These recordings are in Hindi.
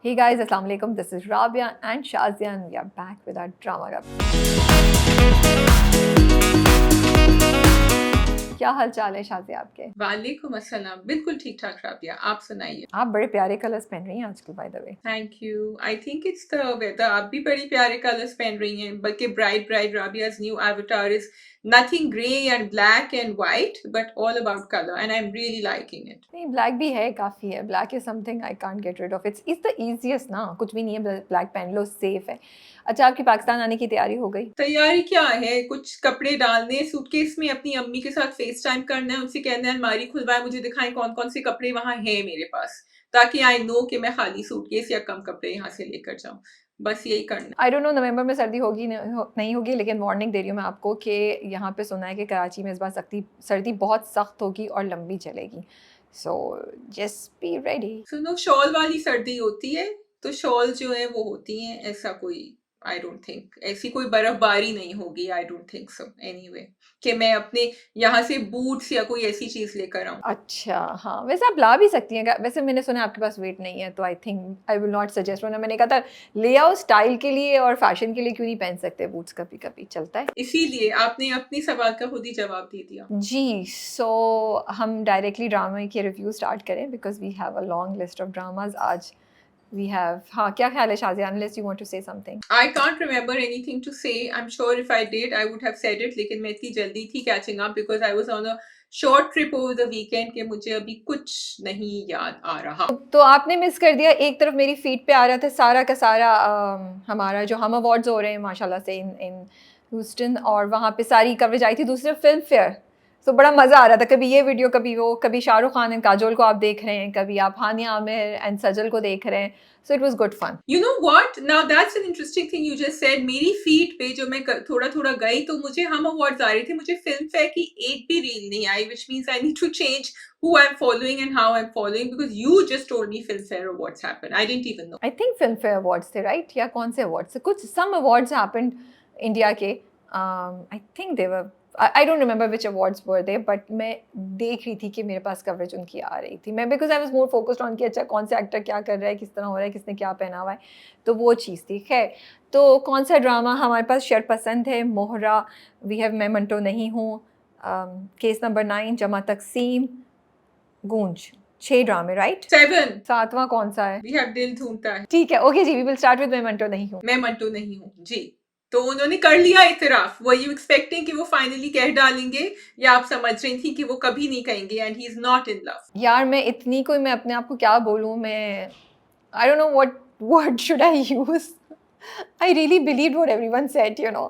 Hey guys, Assalamu alaikum. This is Rabia and Shazia, and we are back with our drama club. क्या हाल चाल है शाज़िया आपके? वालेकुम अस्सलाम। बिल्कुल ठीक ठाक राबिया, आप सुनाइए। आप बड़े प्यारे कलर्स पहन रही हैं आजकल, by the way. Thank you. I think it's the weather. आप भी बड़ी प्यारे कलर्स पहन रही हैं, बल्कि bright bright Rabia's new avatar is nothing grey and black and white but all about color and I'm really liking it. नहीं, ब्लैक भी है, काफ़ी है। Black is something I can't get rid of. It's the easiest ना, कुछ भी नहीं है, ब्लैक पहन लो, सेफ है। अच्छा, आपकी पाकिस्तान आने की तैयारी हो गई? तैयारी क्या है, कुछ कपड़े डालने सूटकेस में, अपनी अम्मी के साथ फेस टाइम करना है, उनसे कहना है अलमारी खुलवाए, मुझे दिखाएं कौन कौन से कपड़े वहां हैं मेरे पास, ताकि आई नो कि मैं खाली सूटकेस या कम कपड़े यहाँ से लेकर जाऊं। बस यही करना। आई डोंट नो नवंबर में सर्दी होगी नहीं होगी, लेकिन वार्निंग दे रही हूँ मैं आपको कि यहाँ पे सुना है कि कराची में इस बार सर्दी बहुत सख्त होगी और लंबी चलेगी। So just be ready. सुनो, शॉल वाली सर्दी होती है तो शॉल जो है वो होती हैं, ऐसा कोई आई डोंट थिंक ऐसी कोई बर्फबारी नहीं होगी। I don't think so anyway कि मैं अपने यहाँ से बूट्स या कोई ऐसी चीज लेकर आऊँ। अच्छा, हाँ, वैसे आप ला भी सकती हैं। वैसे मैंने सुना है आपके पास वेट नहीं है, तो I think I will not suggest. वरना मैंने कहा था ले आओ, स्टाइल के लिए और फैशन के लिए क्यों नहीं पहन सकते बूट्स, कभी कभी चलता है। इसीलिए आपने अपने सवाल का खुद ही जवाब दे दिया। जी, सो हम डायरेक्टली ड्रामे के रिव्यू स्टार्ट करें because we have a long list of dramas आज। वी हैव, हाँ, क्या ख्याल है Shazia, unless you want to say something? I can't remember anything to say. I'm sure if I did, I would have said it. लेकिन मैं इतनी जल्दी थी catching up because I was on a short trip over the weekend कि मुझे अभी कुछ नहीं याद आ रहा। तो आपने मिस कर दिया। एक तरफ मेरी फीड पे आ रहा था सारा का सारा हमारा जो हम अवार्ड्स हो रहे हैं माशाल्लाह से इन ह्यूस्टन, और वहाँ पे सारी कवरेज आई थी। दूसरे फिल्म फेयर, तो बड़ा मज़ा आ रहा था। कभी ये वीडियो, कभी वो, कभी शाहरुख खान एंड काजोल को आप देख रहे हैं, कभी आप हानिया आमिर एंड सजल को देख रहे हैं। So it was good fun. You know what? Now that's an interesting thing you just said. मेरी फीड पे जो मैं थोड़ा थोड़ा गई तो मुझे हम अवार्ड्स आ रहे थे, मुझे फिल्म फेयर की एक भी रील नहीं आई, which means I need to change who I'm following and how I'm following because you just told me film fair awards happen. I didn't even know. I think film fair awards थे, राइट? या कौन से अवार्ड्स थे? कुछ सम अवार्ड्स हैपेंड इंडिया के। I think they were, I don't remember which awards were they, but मैं देख रही थी कि मेरे पास कवरेज उनकी आ रही थी। मैं because I was more focused on कि अच्छा कौन से एक्टर क्या कर रहा है, किस तरह हो रहा है, किसने क्या पहना हुआ है, तो वो चीज़ थी। खैर, तो कौन सा ड्रामा हमारे पास? शर पसंद है, मोहरा, वी हैव मैं मंटो नहीं हूँ, केस नंबर 9, जमा तकसीम, गूंज। 6 ड्रामे, राइट? 7. 7वां कौन सा है? We have दिल ढूंढता है। ठीक है, ओके जी, वी विल स्टार्ट विद मैं मंटो नहीं हूँ। मैं मंटो नहीं हूँ जी। तो उन्होंने कर लिया इतराफ। वर यू एक्सपेक्टिंग कि वो फाइनली कह डालेंगे, या आप समझ रही थी कि वो कभी नहीं कहेंगे and he is not in love? यार मैं इतनी कोई, मैं अपने आप को क्या बोलूँ, मैं आई don't know what word should I use. I really believe what everyone said, you know.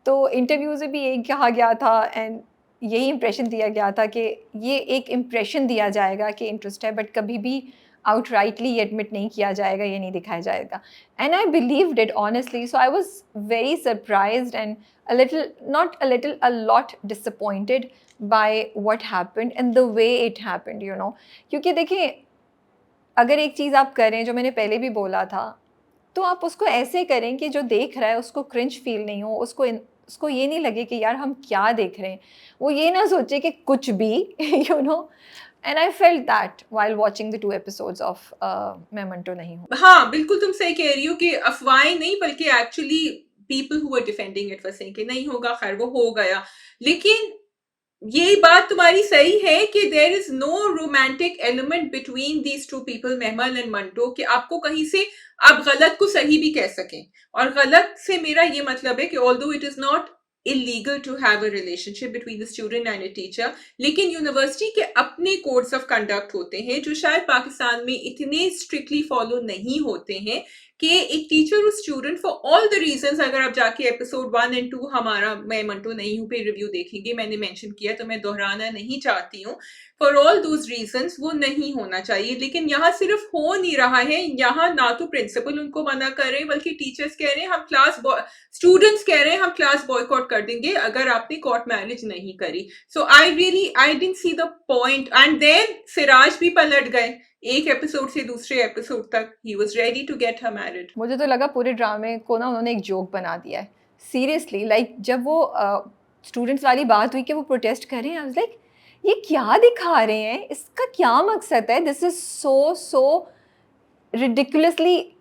तो इंटरव्यूज में भी यही कहा गया था एंड यही इम्प्रेशन दिया गया था कि ये एक इम्प्रेशन दिया जाएगा कि इंटरेस्ट है, बट कभी भी आउटराइटली एडमिट नहीं किया जाएगा, ये नहीं दिखाया जाएगा। And I believed it honestly, so I was very surprised and a little, not a little, a lot disappointed by what happened and the way it happened, you know. क्योंकि देखिए, अगर एक चीज़ आप करें, जो मैंने पहले भी बोला था, तो आप उसको ऐसे करें कि जो देख रहा है उसको क्रिंज फील नहीं हो, उसको ये नहीं लगे कि यार हम क्या देख रहे हैं, वो ये ना सोचे कि कुछ भी you know. And I felt that while watching the 2 episodes of मैं मंटो नहीं हूँ। हाँ, बिल्कुल तुम सही कह रही हो कि अफवाहें नहीं, बल्कि actually people who are defending it were saying कि नहीं होगा, खैर वो हो गया। लेकिन ये बात तुम्हारी सही है कि there is no romantic element between these two people, Mehmal and Manto, कि आपको कहीं से आप गलत को सही भी कह सकें। और गलत से मेरा ये मतलब है कि although it is not illegal to have a relationship between the student and a teacher, लेकिन यूनिवर्सिटी के अपने कोड्स ऑफ कंडक्ट होते हैं जो शायद पाकिस्तान में इतने स्ट्रिक्टली फॉलो नहीं होते हैं कि एक टीचर और student for all the reasons, अगर आप जाके एपिसोड 1 एंड 2 हमारा मैं मंटो नहीं हूँ पे रिव्यू देखेंगे, मैंने मेंशन किया, तो मैं दोहराना नहीं चाहती हूँ। फॉर ऑल दोज रीजंस वो नहीं होना चाहिए, लेकिन यहाँ सिर्फ हो नहीं रहा है। यहाँ ना तो प्रिंसिपल उनको मना कर रहे हैं, बल्कि टीचर्स कह रहे हैं हम क्लास, स्टूडेंट्स कह रहे हैं हम क्लास बॉयकॉट कर देंगे अगर आपने कोर्ट मैरिज नहीं करी। So I didn't see the point. And then Siraj भी पलट गए, एक एपिसोड से दूसरे एपिसोड तक ही was ready to get her married. मुझे तो लगा पूरे ड्रामे को ना उन्होंने एक जोक बना दिया है, सीरियसली। लाइक जब वो स्टूडेंट्स वाली बात हुई कि वो प्रोटेस्ट कर रहे हैं, आई वाज लाइक ये क्या दिखा रहे हैं, इसका क्या मकसद है? This is so ridiculously,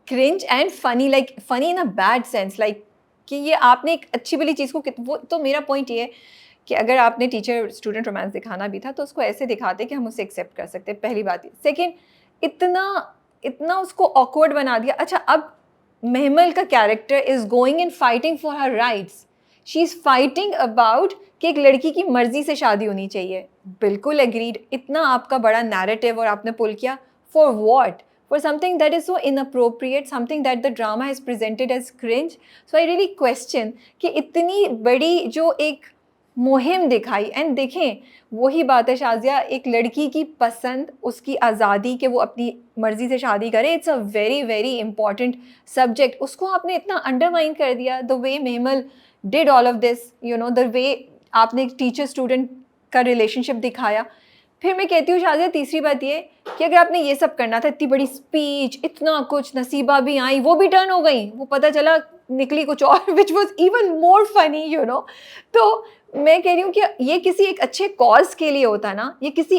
cringe and funny, like funny in a bad sense, like कि ये आपने एक अच्छी भली चीज़ को वो तो मेरा पॉइंट ये है कि अगर आपने टीचर स्टूडेंट रोमांस दिखाना भी था तो उसको ऐसे दिखाते कि हम उसे एक्सेप्ट कर सकते हैं, पहली बात ये। सेकेंड, इतना उसको ऑकवर्ड बना दिया। अच्छा, अब महमल का character is going and fighting for her rights, she is fighting about कि एक लड़की की मर्जी से शादी होनी चाहिए। बिल्कुल एग्रीड, इतना आपका बड़ा नैरेटिव और आपने पुल किया for what? For something that is so inappropriate, something that the drama has presented as cringe. So I really question कि इतनी बड़ी जो एक मुहिम दिखाई, एंड देखें वही बात है शाजिया, एक लड़की की पसंद, उसकी आज़ादी कि वो अपनी मर्ज़ी से शादी करे, it's a very very important subject, उसको आपने इतना अंडरमाइन कर दिया। The way Mehmal did all of this, the way आपने टीचर स्टूडेंट का रिलेशनशिप दिखाया। फिर मैं कहती हूँ शाजिया, तीसरी बात ये कि अगर आपने ये सब करना था, इतनी बड़ी स्पीच, इतना कुछ, नसीबा भी आई, वो भी टर्न हो गई, वो पता चला निकली कुछ और, which was even more funny, तो मैं कह रही हूँ कि ये किसी एक अच्छे कॉज के लिए होता ना, ये किसी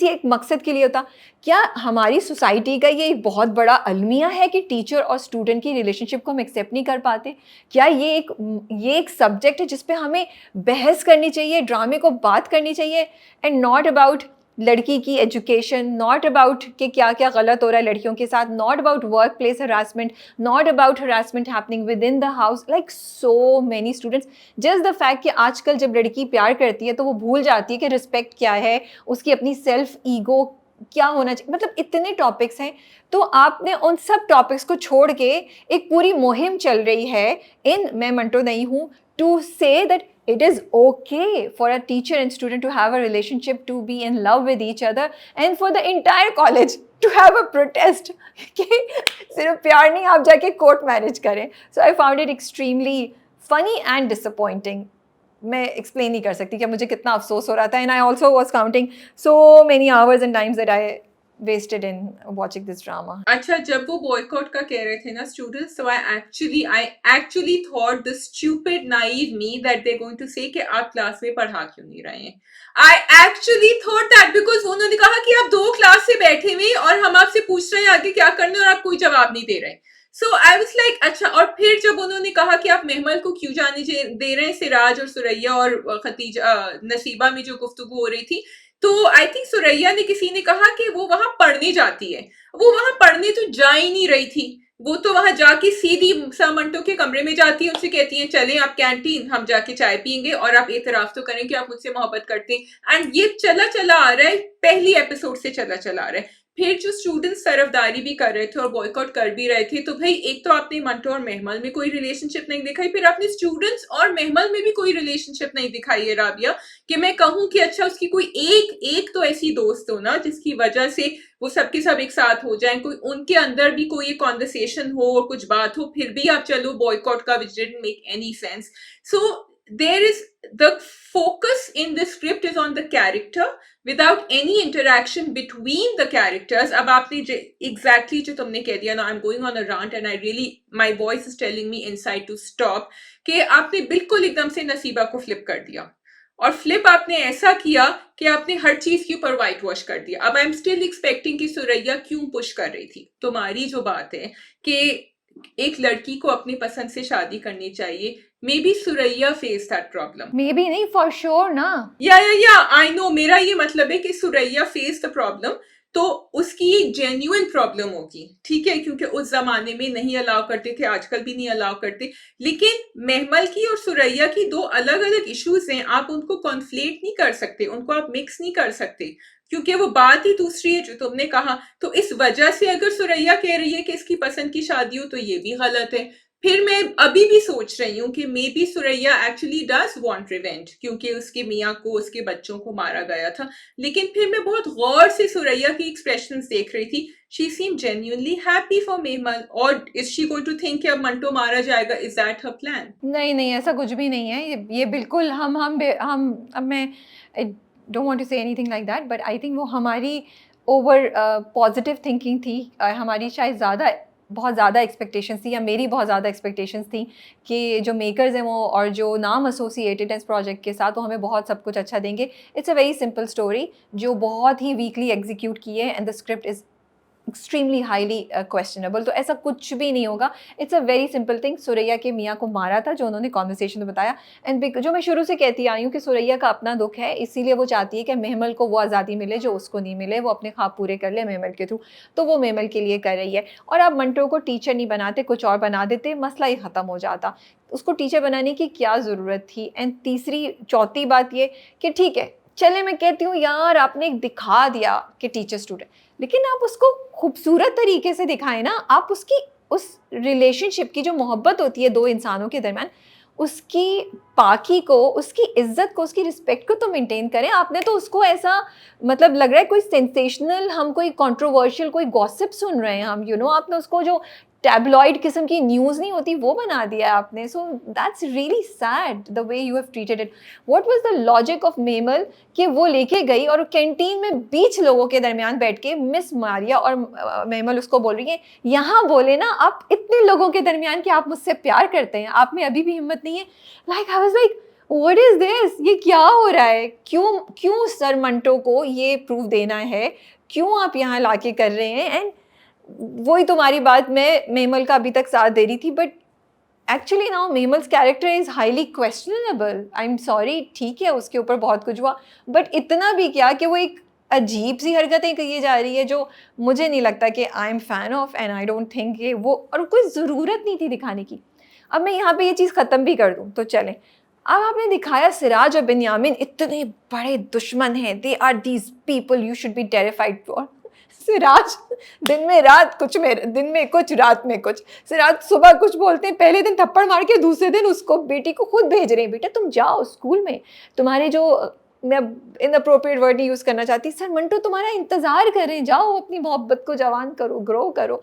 एक मकसद के लिए होता। क्या हमारी सोसाइटी का ये एक बहुत बड़ा अलमिया है कि टीचर और स्टूडेंट की रिलेशनशिप को हम एक्सेप्ट नहीं कर पाते? क्या ये एक सब्जेक्ट है जिस पे हमें बहस करनी चाहिए, ड्रामे को बात करनी चाहिए, एंड नॉट अबाउट लड़की की एजुकेशन, नॉट अबाउट कि क्या क्या गलत हो रहा है लड़कियों के साथ, not about work place harassment, not about harassment happening with in the house, like so many students. Just the fact कि आजकल जब लड़की प्यार करती है तो वो भूल जाती है कि रिस्पेक्ट क्या है, उसकी अपनी सेल्फ ईगो क्या होना चाहिए, मतलब इतने टॉपिक्स हैं। तो आपने उन सब टॉपिक्स को छोड़ के एक पूरी मुहिम चल रही है इन मैं मंटो नहीं हूँ to say that it is okay for a teacher and student to have a relationship, to be in love with each other, and for the entire college to have a protest कि सिर्फ प्यार नहीं, आप जाके कोर्ट मैरिज करें। So I found it extremely funny and disappointing. मैं एक्सप्लेन नहीं कर सकती कि मुझे कितना अफसोस हो रहा था, and I also was counting so many hours and times that I wasted in watching this drama. अच्छा, जब वो बॉयकॉट का कह रहे थे ना स्टूडेंट्स, तो I actually thought the stupid naive me that they're going to say कि आप क्लास में पढ़ा क्यों नहीं रहे हैं। I actually thought that because उन्होंने कहा कि आप 2 क्लास से बैठे हुए और हम आपसे पूछ रहे हैं आगे क्या करना और आप कोई जवाब नहीं दे रहे। So I was like अच्छा, और फिर जब उन्होंने कहा कि आप महमल को क्यों जाने दे रहे हैं, सिराज और सुरैया और खतीजा नसीबा में जो गुफ्तगू हो रही थी, तो आई थिंक सुरैया ने किसी ने कहा कि वो वहां पढ़ने जाती है। वो वहां पढ़ने तो जा ही नहीं रही थी, वो तो वहां जाके सीधी मंटो के कमरे में जाती है, उनसे कहती है चलें आप कैंटीन, हम जाके चाय पियेंगे और आप एतराफ तो करें कि आप मुझसे मोहब्बत करते हैं। एंड ये चला आ रहा है, पहली एपिसोड से चला आ रहा है। फिर जो स्टूडेंट्स तरफदारी भी कर रहे थे और बॉयकॉट कर भी रहे थे, तो भाई एक तो आपने मंटो और महमल में कोई रिलेशनशिप नहीं दिखाई, फिर आपने स्टूडेंट्स और महमल में भी कोई रिलेशनशिप नहीं दिखाई है राबिया, कि मैं कहूं कि अच्छा उसकी कोई एक तो ऐसी दोस्त हो ना जिसकी वजह से वो सबके सब एक साथ हो जाएं, कोई उनके अंदर भी कोई कॉन्वर्सेशन हो और कुछ बात हो, फिर भी आप चलो बॉयकॉट का, which didn't make any sense. So there is the focus in the script is on the character without any interaction between the characters. अब आपने exactly जो तुमने कह दिया ना, I'm going on a rant and I really, my voice is telling me inside to stop, कि आपने बिल्कुल एकदम से नसीबा को फ्लिप कर दिया, और फ्लिप आपने ऐसा किया कि आपने हर चीज के ऊपर व्हाइट वॉश कर दिया। अब आई एम स्टिल एक्सपेक्टिंग कि सुरैया क्यों पुश कर रही थी। तुम्हारी जो बात है कि एक लड़की को अपनी पसंद से शादी करनी चाहिए, may be Suraiya face that problem, may be नहीं, फॉर श्योर ना, या आई नो, मेरा ये मतलब है कि सुरैया फेस द प्रॉब्लम, तो उसकी एक जेन्युइन प्रॉब्लम होगी, ठीक है, क्योंकि उस जमाने में नहीं अलाउ करते थे, आजकल भी नहीं अलाउ करते, लेकिन महमल की और सुरैया की 2 अलग अलग इश्यूज हैं, आप उनको कॉन्फ्लेट नहीं कर सकते, उनको आप मिक्स नहीं कर सकते, क्योंकि वो बात ही दूसरी है जो तुमने कहा। तो इस वजह से अगर सुरैया कह रही है कि इसकी पसंद की शादी हो, तो ये भी गलत है। फिर मैं अभी भी सोच रही हूँ कि may be Suraiya actually does want revenge, क्योंकि उसके मियाँ को, उसके बच्चों को मारा गया था, लेकिन फिर मैं बहुत गौर से सुरैया की एक्सप्रेशंस देख रही थी, she seem genuinely happy for Mehmal, और is she going to think कि अब मंटो मारा जाएगा, इज दैट हर प्लान? नहीं, ऐसा कुछ भी नहीं है, ये बिल्कुल हम अब मैं don't want to say anything like that, but I think वो हमारी ओवर पॉजिटिव थिंकिंग थी, हमारी शायद ज़्यादा बहुत ज़्यादा एक्सपेक्टेशंस थी, या मेरी बहुत ज़्यादा एक्सपेक्टेशंस थी कि जो मेकर्स हैं वो और जो नाम एसोसिएटेड हैं इस प्रोजेक्ट के साथ, वो हमें बहुत सब कुछ अच्छा देंगे। It's a very simple story जो बहुत ही वीकली एग्जीक्यूट की है, and the script is extremely highly questionable. तो ऐसा कुछ भी नहीं होगा। It's a very simple thing. Suraiya के मियाँ को मारा था, जो उन्होंने कॉन्वर्सेशन में बताया। एंड जो मैं शुरू से कहती आई हूँ कि सुरैया का अपना दुख है, इसीलिए वो चाहती है कि महमल को वो आज़ादी मिले जो उसको नहीं मिले, वो अपने ख्वाब पूरे कर ले महमल के थ्रू। तो वो महमल के लिए कर रही है। और आप मंटो को टीचर नहीं बनाते, कुछ और बना देते, मसला ही ख़त्म हो जाता। उसको टीचर बनाने की क्या ज़रूरत थी? एंड चौथी बात ये कि ठीक है, चले मैं कहती हूँ यार आपने एक दिखा दिया कि टीचर स्टूडेंट, लेकिन आप उसको खूबसूरत तरीके से दिखाएं ना। आप उसकी उस रिलेशनशिप की जो मोहब्बत होती है दो इंसानों के दरमियान, उसकी पाकी को, उसकी इज्जत को, उसकी रिस्पेक्ट को तो मेंटेन करें। आपने तो उसको ऐसा मतलब लग रहा है कोई सेंसेशनल, हम कोई कंट्रोवर्शियल कोई गॉसिप सुन रहे हैं हम, आपने उसको जो टैबलॉइड किस्म की न्यूज़ नहीं होती वो बना दिया है आपने। So that's really sad the way you have treated it. What was the logic of mammal कि वो लेके गई और कैंटीन में 20 लोगों के दरमियान बैठ के मिस मारिया और मेमल उसको बोल रही है, यहाँ बोले ना आप इतने लोगों के दरमियान कि आप मुझसे प्यार करते हैं, आप में अभी भी हिम्मत नहीं है। Like I was like what is this, ये क्या हो रहा है? क्यों क्यों सर मंटो को ये प्रूफ देना है? क्यों आप यहाँ लाके कर रहे हैं? एंड वही तुम्हारी बात, मैं मेमल का अभी तक साथ दे रही थी, but actually now mammals character is highly questionable. I am sorry, ठीक है उसके ऊपर बहुत कुछ हुआ, बट इतना भी क्या कि वो एक अजीब सी हरकतें की जा रही है जो मुझे नहीं लगता कि I am fan of, and I don't think कि वो, और कोई ज़रूरत नहीं थी दिखाने की। अब मैं यहाँ पे ये चीज़ ख़त्म भी कर दूँ तो चलें। अब आपने दिखाया सिराज और बिन्यामिन इतने बड़े दुश्मन हैं, they are these people you should be terrified for. Siraj दिन में रात कुछ में, दिन में कुछ रात में कुछ। सिराज सुबह कुछ बोलते हैं, पहले दिन थप्पड़ मार के दूसरे दिन उसको बेटी को खुद भेज रहे हैं, बेटा तुम जाओ स्कूल में, तुम्हारे जो, मैं इनअप्रोप्रिएट वर्ड नहीं यूज़ करना चाहती, सर मंटो तुम्हारा इंतज़ार कर रहे हैं, जाओ अपनी मोहब्बत को जवान करो, ग्रो करो।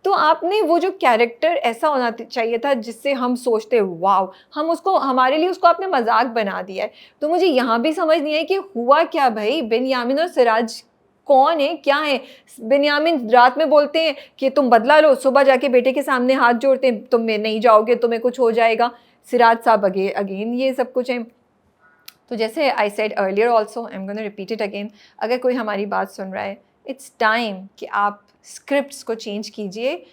तो आपने वो जो कैरेक्टर ऐसा होना चाहिए था जिससे हम सोचते वाओ, हम उसको, हमारे लिए उसको आपने मजाक बना दिया है। तो मुझे यहाँ भी समझ नहीं आई कि हुआ क्या भाई, बिन्यामिन और सिराज कौन है, क्या है? बिन्यामिन रात में बोलते हैं कि तुम बदला लो, सुबह जाके बेटे के सामने हाथ जोड़ते हैं, तुम नहीं जाओगे तुम्हें कुछ हो जाएगा। सिराज साहब अगेन ये सब कुछ है। तो जैसे I said earlier also, I am gonna repeat it again, अगर कोई हमारी बात सुन रहा है, इट्स टाइम कि आप स्क्रिप्ट्स को चेंज कीजिए,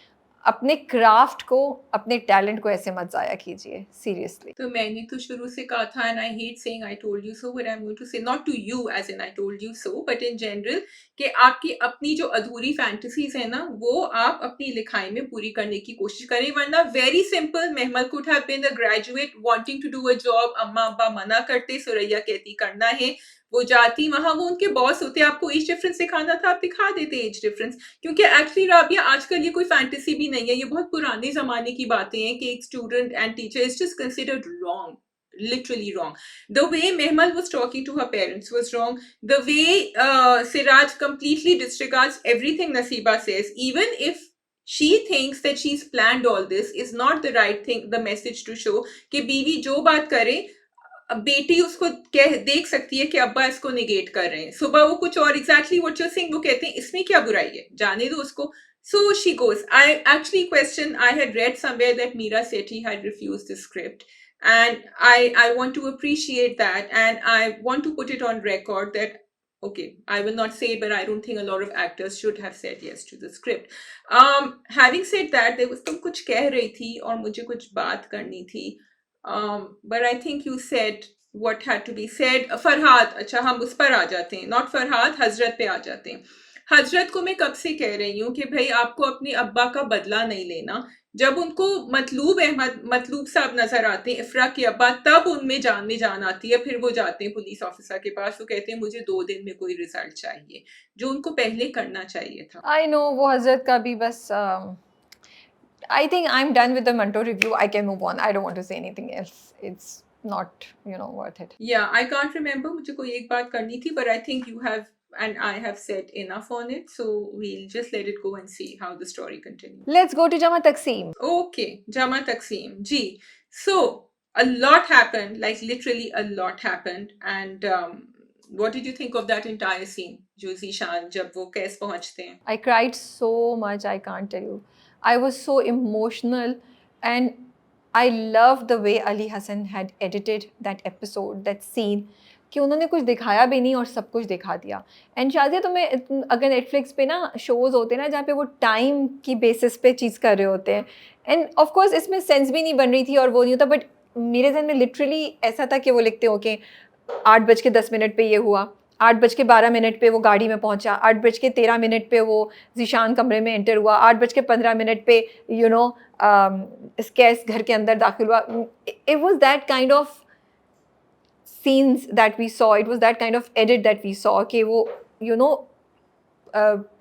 अपने क्राफ्ट को, अपने टैलेंट को ऐसे मत ज़ाया कीजिए, सीरियसली। तो मैंने तो शुरू से कहा था, and I hate saying I told you so, but I am going to say not to you as in I told you so, but in general, कि आपकी अपनी जो अधूरी फैंटेसीज है ना, वो आप अपनी लिखाई में पूरी करने की कोशिश करें। वरना very simple, Mehmal could have been a graduate wanting to do a job, अम्मा अब्बा मना करते, सुरैया कहती करना है, वो जाती वहां, वो उनके बॉस होते, आपको एज डिफरेंस दिखाना था, आप दिखा देते एज डिफरेंस। क्योंकि एक्चुअली राबिया आजकल ये कोई फैंटेसी भी नहीं है, ये बहुत पुराने जमाने की बातें हैं कि एक student and teacher is just considered wrong, literally wrong. The way Mehmal was talking to her parents was wrong. The way Siraj completely disregards everything Nasiba says, even if she thinks that she's planned all this, is not the right thing, the message to show कि बीवी जो बात करे, बेटी उसको देख सकती है कि अब्बा इसको निगेट कर रहे हैं, सुबह वो कुछ और exactly what you are saying वो कहते हैं इसमें क्या बुराई है, जाने दो उसको. So she goes. I actually question, I had read somewhere that Meera Sethi had refused the script, and I want to appreciate that, and I want to put it on record that okay, I will not say it, but I don't think a lot of actors should have said yes to the script. Having said that, there was तुम कुछ कह रही थी और मुझे कुछ बात करनी थी. But I think you said what had to be said. Farhad, अच्छा हम उस पर आ जाते हैं, नॉट फरहाद, हजरत पे आ जाते हैं. हजरत को मैं कब से कह रही हूँ कि भाई आपको अपने अब्बा का बदला नहीं लेना. जब उनको मतलूब साहब नजर आते हैं, इफ्रा के अब्बा, तब उनमें जान में जान आती है. फिर वो जाते हैं पुलिस ऑफिसर के पास, वो कहते हैं मुझे 2 दिन में कोई रिजल्ट चाहिए, जो उनको पहले करना चाहिए था. आई नो, वो हजरत का भी बस I think I'm done with the Manto review. I can move on. I don't want to say anything else. It's not, worth it. Yeah, I can't remember. मुझे कोई एक बात करनी थी, but I think you have and I have said enough on it. So we'll just let it go and see how the story continues. Let's go to Jama Taksim. Okay, Jama Taksim. Ji. So a lot happened, like literally a lot happened, and What did you think of that entire scene? जो ज़ीशान जब वो कैस पहुंचते हैं. I cried so much, I can't tell you. I was so emotional, and I loved the way Ali Hassan had edited that episode, that scene. कि उन्होंने कुछ दिखाया भी नहीं और सब कुछ दिखा दिया. एंड शायद तुम्हें अगर नेटफ्लिक्स पे ना शोज़ होते हैं ना जहाँ पे वो टाइम की बेसिस पे चीज़ कर रहे होते हैं, एंड ऑफ कोर्स इसमें सेंस भी नहीं बन रही थी और वो नहीं होता, बट मेरे जहन में लिटरली ऐसा था कि वो लिखते हो कि 8:10 पे ये हुआ, 8:12 पे वो गाड़ी में पहुंचा, 8:13 पे वो ज़ीशान कमरे में एंटर हुआ, 8:15 पे इस कैस घर के अंदर दाखिल हुआ. It was that kind of scenes that we saw, it was that kind of edit that we saw कि वो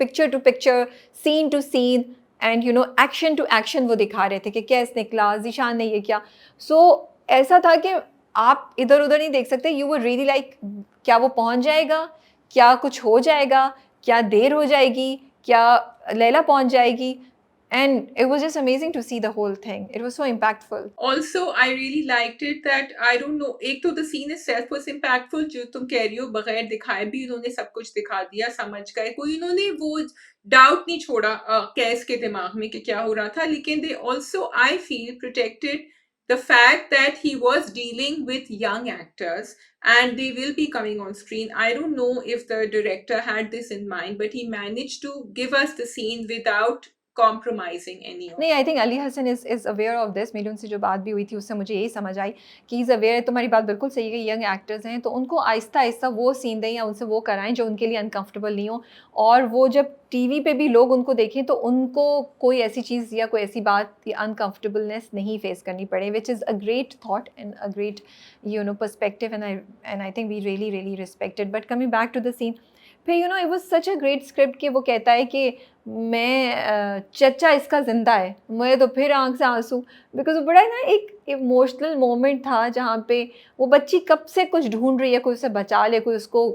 picture to picture, scene to scene, and action to action वो दिखा रहे थे कि कैसे निकला, ज़ीशान ने ये किया. So ऐसा था कि आप इधर उधर नहीं देख सकते. You were really like क्या वो पहुंच जाएगा, क्या कुछ हो जाएगा, क्या देर हो जाएगी, क्या लैला पहुंच जाएगी. And it was just amazing to see the whole thing. It was so impactful. Also, I really liked it that, I don't know, एक तो the scene itself was impactful, जो तुम कह रही हो बगैर दिखाए भी उन्होंने सब कुछ दिखा दिया, समझ गए, कोई उन्होंने वो डाउट नहीं छोड़ा कैस के दिमाग में कि क्या हो रहा था. लेकिन they also, I feel, protected the fact that he was dealing with young actors and they will be coming on screen. I don't know if the director had this in mind, but he managed to give us the scene without compromising any of. नहीं, I think Ali Hasan is aware of this. मेरी उनसे जो बात भी हुई थी उससे मुझे यही समझ आई कि इज़ अवेयर है. तुम्हारी बात बिल्कुल सही है कि यंग एक्टर्स हैं तो उनको आहिस्ता आहिस्ता वो सीन दें या उनसे वो कराएं जो उनके लिए अनकंफर्टेबल नहीं हो, और वो जब टीवी पे भी लोग उनको देखें तो उनको कोई ऐसी चीज़ या कोई ऐसी बात या अनकंफर्टेबलनेस नहीं फेस करनी पड़े, which is a great thought and a great perspective, and I think we really really respected. But coming back to the scene, फिर it was such a great script कि वो कहता है कि मैं चचा इसका ज़िंदा है, मुझे तो फिर आँख से आंसू, बिकॉज वो बड़ा ना एक इमोशनल मोमेंट था जहाँ पे वो बच्ची कब से कुछ ढूंढ रही है, कोई उसे बचा ले, कोई उसको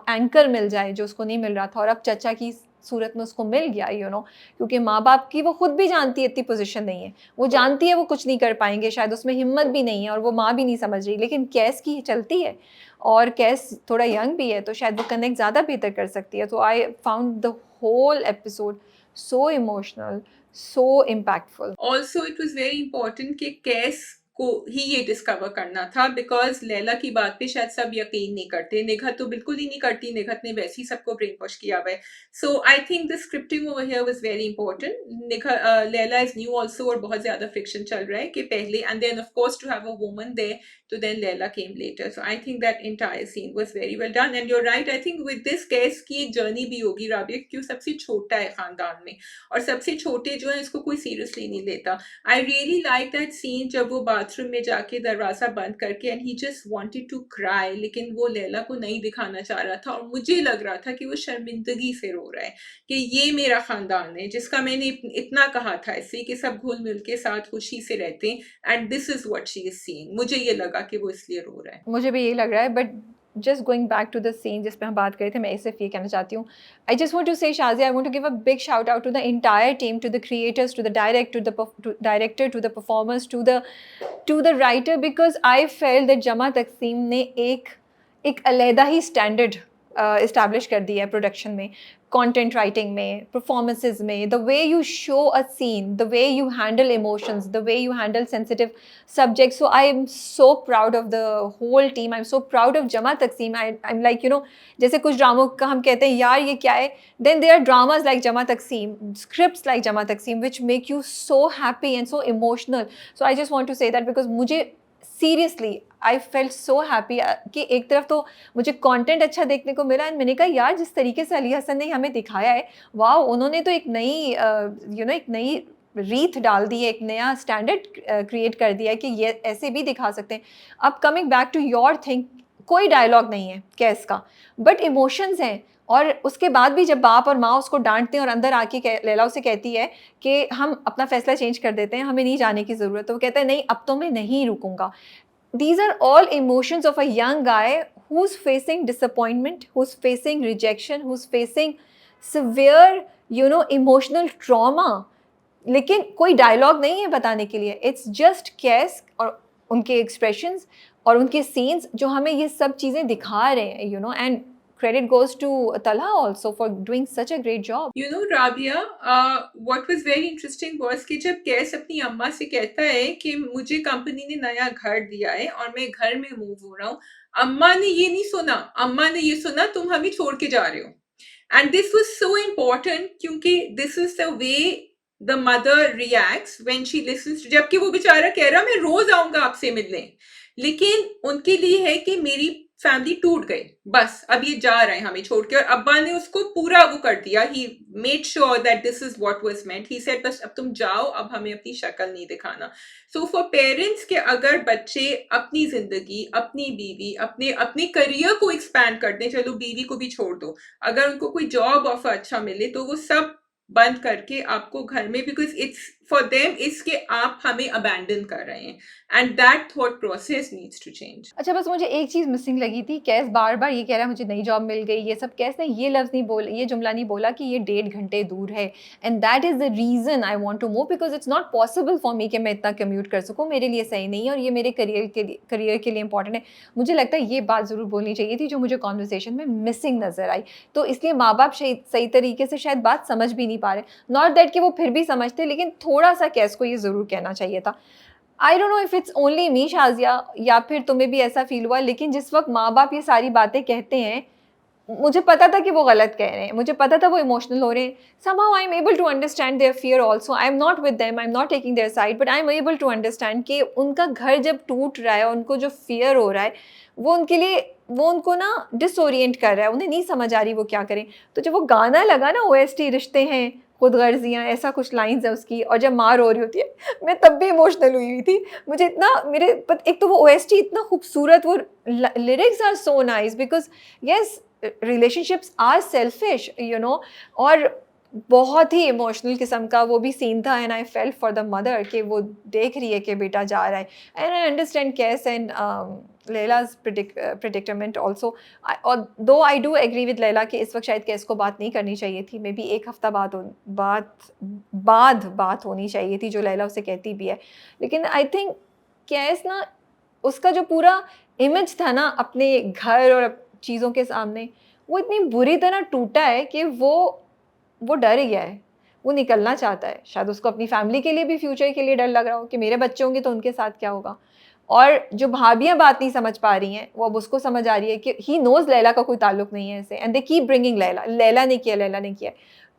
एंकर मिल जाए जो उसको नहीं मिल रहा था, और अब चचा की सूरत में उसको मिल गया. क्योंकि माँ बाप की वो खुद भी जानती है इतनी पोजीशन नहीं है, वो जानती है वो कुछ नहीं कर पाएंगे, शायद उसमें हिम्मत भी नहीं है और वो माँ भी नहीं समझ रही, लेकिन कैस की चलती है और कैस थोड़ा यंग भी है तो शायद वो कनेक्ट ज़्यादा बेहतर कर सकती है. तो I found the whole episode so emotional, so impactful. Also, it was very important कि कैस को ही ये डिस्कवर करना था, बिकॉज लैला की बात पे शायद सब यकीन नहीं करते. निगहत तो बिल्कुल ही नहीं करती, निगहत ने वैसे ही सबको ब्रेन वॉश किया हुआ है. So I think the scripting over here was very important. Laila is new also और बहुत ज्यादा फ्रिक्शन चल रहा है कि पहले, and then of course to have a woman there, तो then Laila came later. So I think that entire scene was very well done. And you are right, I think with this case की एक जर्नी भी होगी राबिया, क्यों सबसे छोटा है खानदान में और सबसे छोटे जो है इसको कोई सीरियसली नहीं लेता. I really like that scene जब वो बाथरूम में जाके दरवाजा बंद करके and he just wanted to cry, लेकिन वो लैला को नहीं दिखाना चाह रहा था और मुझे लग रहा था कि वो शर्मिंदगी से रो रहा है कि ये मेरा खानदान है जिसका मैंने इतना कहा था इससे कि सब घुल मिल के साथ खुशी से रहते हैं, and this is what she is seeing. मुझे ये लगा कि वो इसलिए रो रहा है. मुझे भी यही लग रहा है. But just going back to the scene जिस पे हम बात कर रहे थे, मैं सिर्फ ये कहना चाहती हूँ, I just want to say, Shazia, I want to give a big shout out to the entire team, to the creators, to the director, to the performers, to the writer, because I felt that जमा तकसीम ने एक अलहदा ही स्टैंडर्ड इस्टेब्लिश कर दिया है प्रोडक्शन में, कंटेंट राइटिंग में, परफॉर्मेंसेज में, the way you show a scene, the way you handle emotions, the way you handle sensitive subjects. So I am so proud of the whole team. I am so proud of Jama Taqseem. I am like जैसे कुछ ड्रामों का हम कहते हैं यार ये क्या है, then there are dramas like Jama Taqseem, scripts like Jama Taqseem which make you so happy and so emotional. So I just want to say that because मुझे seriously I felt so happy कि एक तरफ तो मुझे कंटेंट अच्छा देखने को मिला एंड मैंने कहा यार जिस तरीके से अली हसन ने हमें दिखाया है, वाह, उन्होंने तो एक नई एक नई रीत डाल दी है, एक नया स्टैंडर्ड क्रिएट कर दिया है कि ये ऐसे भी दिखा सकते हैं. अब coming back to your thing, कोई डायलॉग नहीं है कैस का, बट इमोशंस हैं. और उसके बाद भी जब बाप और माँ उसको डांटते हैं और अंदर आके लैला उसे कहती है कि हम अपना फैसला चेंज कर देते हैं, हमें नहीं जाने की ज़रूरत, तो वो कहता है नहीं अब तो मैं नहीं रुकूंगा. These are all emotions of a young guy who's facing disappointment, who's facing rejection, who's facing severe, emotional trauma. लेकिन कोई डायलॉग नहीं है बताने के लिए. It's just कैस और उनके एक्सप्रेशंस और उनके सीन्स जो हमें ये सब चीज़ें दिखा रहे हैं, you know, and credit goes to Talha also for doing such a great job. You know, Rabia, what was very interesting was कि जब कैस अपनी अम्मा से कहता है कि मुझे कंपनी ने नया घर दिया है और मैं घर में मूव हो रहा हूँ, अम्मा ने ये नहीं सुना, अम्मा ने ये सुना तुम हमें छोड़ के जा रहे हो. And this was so important क्योंकि this is the way the mother reacts when she listens. जबकि वो बेचारा कह रहा मैं रोज आऊंगा आपसे मिलने, लेकिन उनके लिए है कि मेरी फैमिली टूट गई, बस अब ये जा रहे हैं हमें छोड़ के. और अब्बा ने उसको पूरा वो कर दिया. He made sure that this is what was meant. He said बस अब तुम जाओ, अब हमें अपनी शक्ल नहीं दिखाना. सो फॉर पेरेंट्स के अगर बच्चे अपनी जिंदगी, अपनी बीवी, अपने अपने करियर को एक्सपैंड कर दें, चलो बीवी को भी छोड़ दो, अगर उनको कोई जॉब ऑफर अच्छा मिले तो वो सब बंद करके आपको घर में, because it's for them it's कि आप हमें अबैंडन कर रहे हैं. And that thought process needs to change. अच्छा, बस मुझे एक चीज़ मिसिंग लगी थी. कैस बार बार ये कह रहा है मुझे नई जॉब मिल गई, ये सब. कैस ने ये लफ्ज़ नहीं बोला, ये जुमला नहीं बोला कि ये 1.5 घंटे दूर है, and that is the reason I want to move, because it's not possible for me कि मैं इतना कम्यूट कर सकूँ. मेरे लिए सही नहीं है और ये मेरे करियर के लिए इंपॉर्टेंट है. मुझे लगता है ये बात ज़रूर बोलनी चाहिए थी जो मुझे कॉन्वर्सेशन में मिसिंग नज़र आई. तो इसलिए माँ बाप सही तरीके से शायद बात समझ भी नहीं पा रहे. नॉट दैट कि वो फिर भी समझते, लेकिन थोड़ा सा कैस को ये ज़रूर कहना चाहिए था. आई don't know if it's only me Shazia, या फिर तुम्हें भी ऐसा फील हुआ, लेकिन जिस वक्त माँ बाप ये सारी बातें कहते हैं, मुझे पता था कि वो गलत कह रहे हैं, मुझे पता था वो इमोशनल हो रहे हैं. somehow I am able to understand their fear also. I am not with them, I am not taking their side, but I am able to understand कि उनका घर जब टूट रहा है, उनको जो फियर हो रहा है, वो उनके लिए, वो उनको ना डिसोरिएंट कर रहा है, उन्हें नहीं समझ आ रही वो क्या करें. तो जब वो गाना लगा ना, OST रिश्ते हैं खुद गर्जियाँ, ऐसा कुछ लाइन्स है उसकी, और जब माँ रो रही होती है, मैं तब भी इमोशनल हुई थी. मुझे इतना, एक तो वो OST इतना खूबसूरत, वो lyrics are so nice, because yes relationships are selfish, you know, और बहुत ही इमोशनल किस्म का वो भी सीन था. And I felt for the mother कि वो देख रही है कि बेटा जा रहा है. And I understand Qais and लैला's predicament also. और though I do agree with Laila कि इस वक्त शायद कैस को बात नहीं करनी चाहिए थी. मे बी 1 हफ्ता बाद बात होनी चाहिए थी, जो लैला उसे कहती भी है. लेकिन आई थिंक कैस ना, उसका जो पूरा इमेज था ना अपने घर और चीज़ों के सामने, वो इतनी बुरी तरह टूटा है कि वो डर गया है. वो निकलना चाहता है. शायद उसको अपनी फैमिली के लिए भी, फ्यूचर के लिए डर लग रहा हो कि मेरे बच्चे होंगे तो उनके साथ क्या होगा. और जो भाभियाँ बात नहीं समझ पा रही हैं, वो अब उसको समझ आ रही है कि ही नोज़ लैला का कोई ताल्लुक नहीं है ऐसे, and they keep bringing Laila ने किया.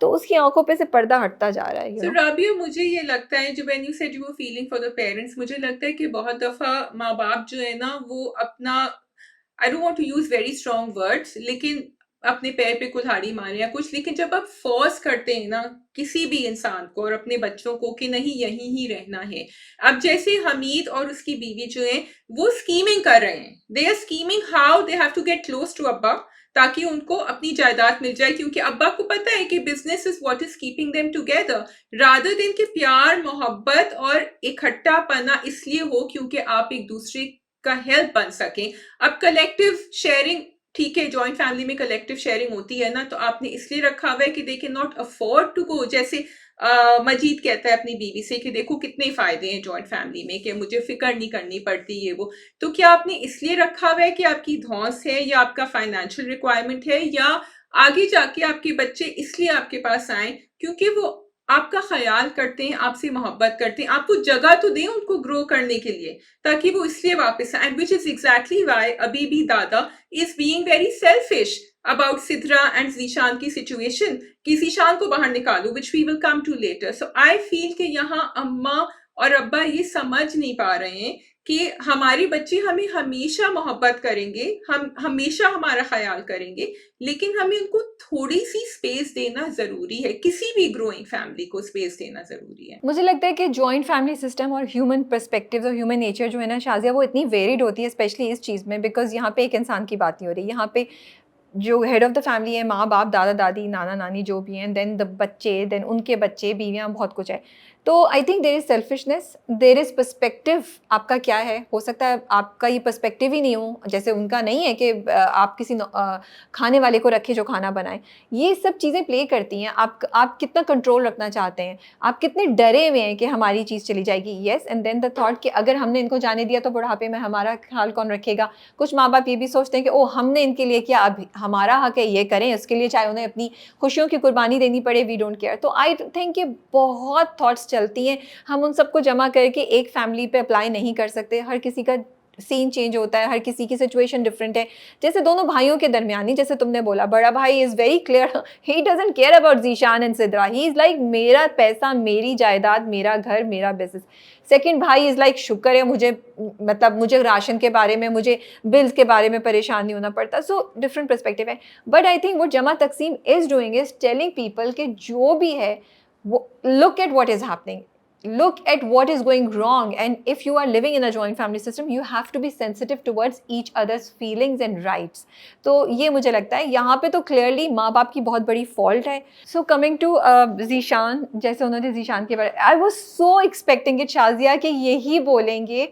तो उसकी आंखों पे से पर्दा हटता जा रहा है. So राबिया, मुझे ये लगता है, जो when you said you were feeling for the parents, मुझे लगता है कि बहुत दफ़ा माँ बाप जो है ना, वो अपना, I don't want to use very strong words, लेकिन अपने पैर पे कुल्हाड़ी मारे या कुछ, लेकिन जब आप फोर्स करते हैं ना किसी भी इंसान को और अपने बच्चों को कि नहीं यहीं ही रहना है. अब जैसे हमीद और उसकी बीवी जो है वो स्कीमिंग कर रहे हैं, they are scheming how they have to get close to अब्बा ताकि उनको अपनी जायदाद मिल जाए, क्योंकि अब्बा को पता है कि business is what is keeping them together, rather than कि प्यार, मोहब्बत और इकट्ठापना इसलिए हो क्योंकि आप एक दूसरे का हेल्प बन सकें. अब कलेक्टिव शेयरिंग, ठीक है, जॉइंट फैमिली में कलेक्टिव शेयरिंग होती है ना, तो आपने इसलिए रखा हुआ है कि they can not afford to go. जैसे मजीद कहता है अपनी बीवी से कि देखो कितने फायदे हैं जॉइंट फैमिली में, कि मुझे फिक्र नहीं करनी पड़ती ये वो. तो क्या आपने इसलिए रखा हुआ है कि आपकी धौंस है या आपका फाइनेंशियल रिक्वायरमेंट है, या आगे जाके आपके बच्चे इसलिए आपके पास आए क्योंकि वो आपका ख्याल करते हैं, आपसे मोहब्बत करते हैं, आपको जगह तो दें उनको ग्रो करने के लिए ताकि वो इसलिए वापस आए. And which is exactly why अभी भी दादा is being very selfish about Sidra and Zeeshan की सिचुएशन, कि जीशान को बाहर निकालो, which we will come to later. So I feel कि यहाँ अम्मा और अब्बा ये समझ नहीं पा रहे हैं कि हमारे बच्चे हमें हमेशा मोहब्बत करेंगे, हम हमेशा हमारा ख्याल करेंगे, लेकिन हमें उनको थोड़ी सी स्पेस देना जरूरी है. किसी भी ग्रोइंग फैमिली को स्पेस देना जरूरी है. मुझे लगता है कि जॉइंट फैमिली सिस्टम और ह्यूमन पर्सपेक्टिव्स और ह्यूमन नेचर जो है ना शाज़िया, वो इतनी वेरिड होती है, स्पेशली इस चीज़ में, बिकॉज यहाँ पे एक इंसान की बात नहीं हो रही, यहाँ पे जो हेड ऑफ़ द फैमिली है, माँ-बाप, दादा-दादी, नाना-नानी जो भी हैं, देन द बच्चे, देन उनके बच्चे, बीवियाँ, बहुत कुछ है। तो I think there is selfishness, there is perspective आपका क्या है? हो सकता है आपका ये पर्सपेक्टिव ही नहीं हो, जैसे उनका नहीं है कि आप किसी खाने वाले को रखें जो खाना बनाए। ये सब चीज़ें प्ले करती हैं, आप कितना कंट्रोल रखना चाहते हैं, आप कितने डरे हुए हैं कि हमारी चीज़ चली जाएगी, yes and then the thought कि अगर हमने इनको जाने दिया तो बुढ़ापे में हमारा ख़्याल कौन रखेगा? कुछ माँ-बाप ये भी सोचते हैं कि ओह! हमने इनके लिए किया, अब हमारा हक है ये करें, उसके लिए चाहे उन्हें अपनी खुशियों की कुर्बानी देनी पड़े, वी डोंट केयर। तो आई थिंक ये बहुत थॉट्स चलती हैं, हम उन सबको जमा करके एक फैमिली पे अप्लाई नहीं कर सकते। हर किसी का सीन चेंज होता है, हर किसी की सिचुएशन डिफरेंट है। जैसे दोनों भाइयों के दरमियान ही, जैसे तुमने बोला, बड़ा भाई is very clear, he doesn't care about Zeeshan and Sidra, he is like मेरा पैसा, मेरी जायदाद, मेरा घर, मेरा बिज़नेस। सेकंड भाई इज़ लाइक शुक्र है मुझे, मतलब मुझे राशन के बारे में, मुझे बिल्स के बारे में परेशान नहीं होना पड़ता। सो डिफरेंट पर्सपेक्टिव है। बट आई थिंक व्हाट जमा तकसीम is doing is telling people कि जो भी है, वो look at what is happening, look at what is going wrong, and if you are living in a joint family system you have to be sensitive towards each other's feelings and rights. तो ये मुझे लगता है यहाँ पे तो clearly माँ बाप की बहुत बड़ी fault है. So coming to ज़ीशान, जैसे उन्होंने ज़ीशान के बारे, I was so expecting it Shazia कि यही बोलेंगे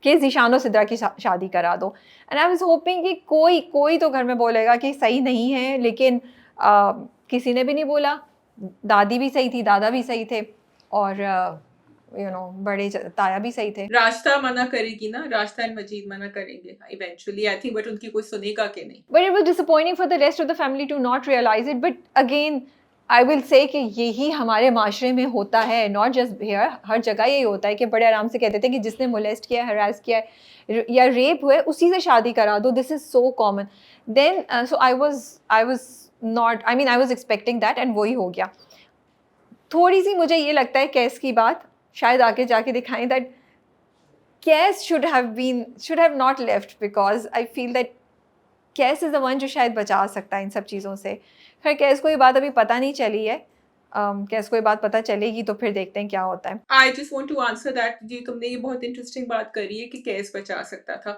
कि ज़ीशान और सिद्रा की शादी करा दो, and I was hoping कि कोई तो घर में बोलेगा कि सही नहीं है, लेकिन किसी ने भी नहीं बोला. दादी भी सही थी, दादा भी सही थे, और बड़े ताया भी सही थे. रास्ता मना करेगी ना, रास्ता एंड मजीद मना करेंगे इवेंचुअली आई थिंक, बट उनकी कोई सुनेगा कि नहीं. But it was disappointing for the rest of the family to not realize it. But again, I will say कि यही हमारे माशरे में होता है, not just here, हर जगह यही होता है कि बड़े आराम से कहते थे कि जिसने मोलेस्ट किया, हरास किया या रेप हुआ है उसी से शादी करा दो. This is so common. Then so I was not, I mean I was expecting that, and वही हो गया. थोड़ी सी मुझे ये लगता है कैस की बात शायद आगे जाके दिखाएं that Qais should have not left, because I feel that Qais is the one जो शायद बचा सकता है इन सब चीज़ों से. खैर कैस को ये बात अभी पता नहीं चली है, कैस को ये बात पता चलेगी तो फिर देखते हैं क्या होता है. I just want to answer that. जी, तुमने ये बहुत इंटरेस्टिंग बात करी है कि कैस बचा सकता था.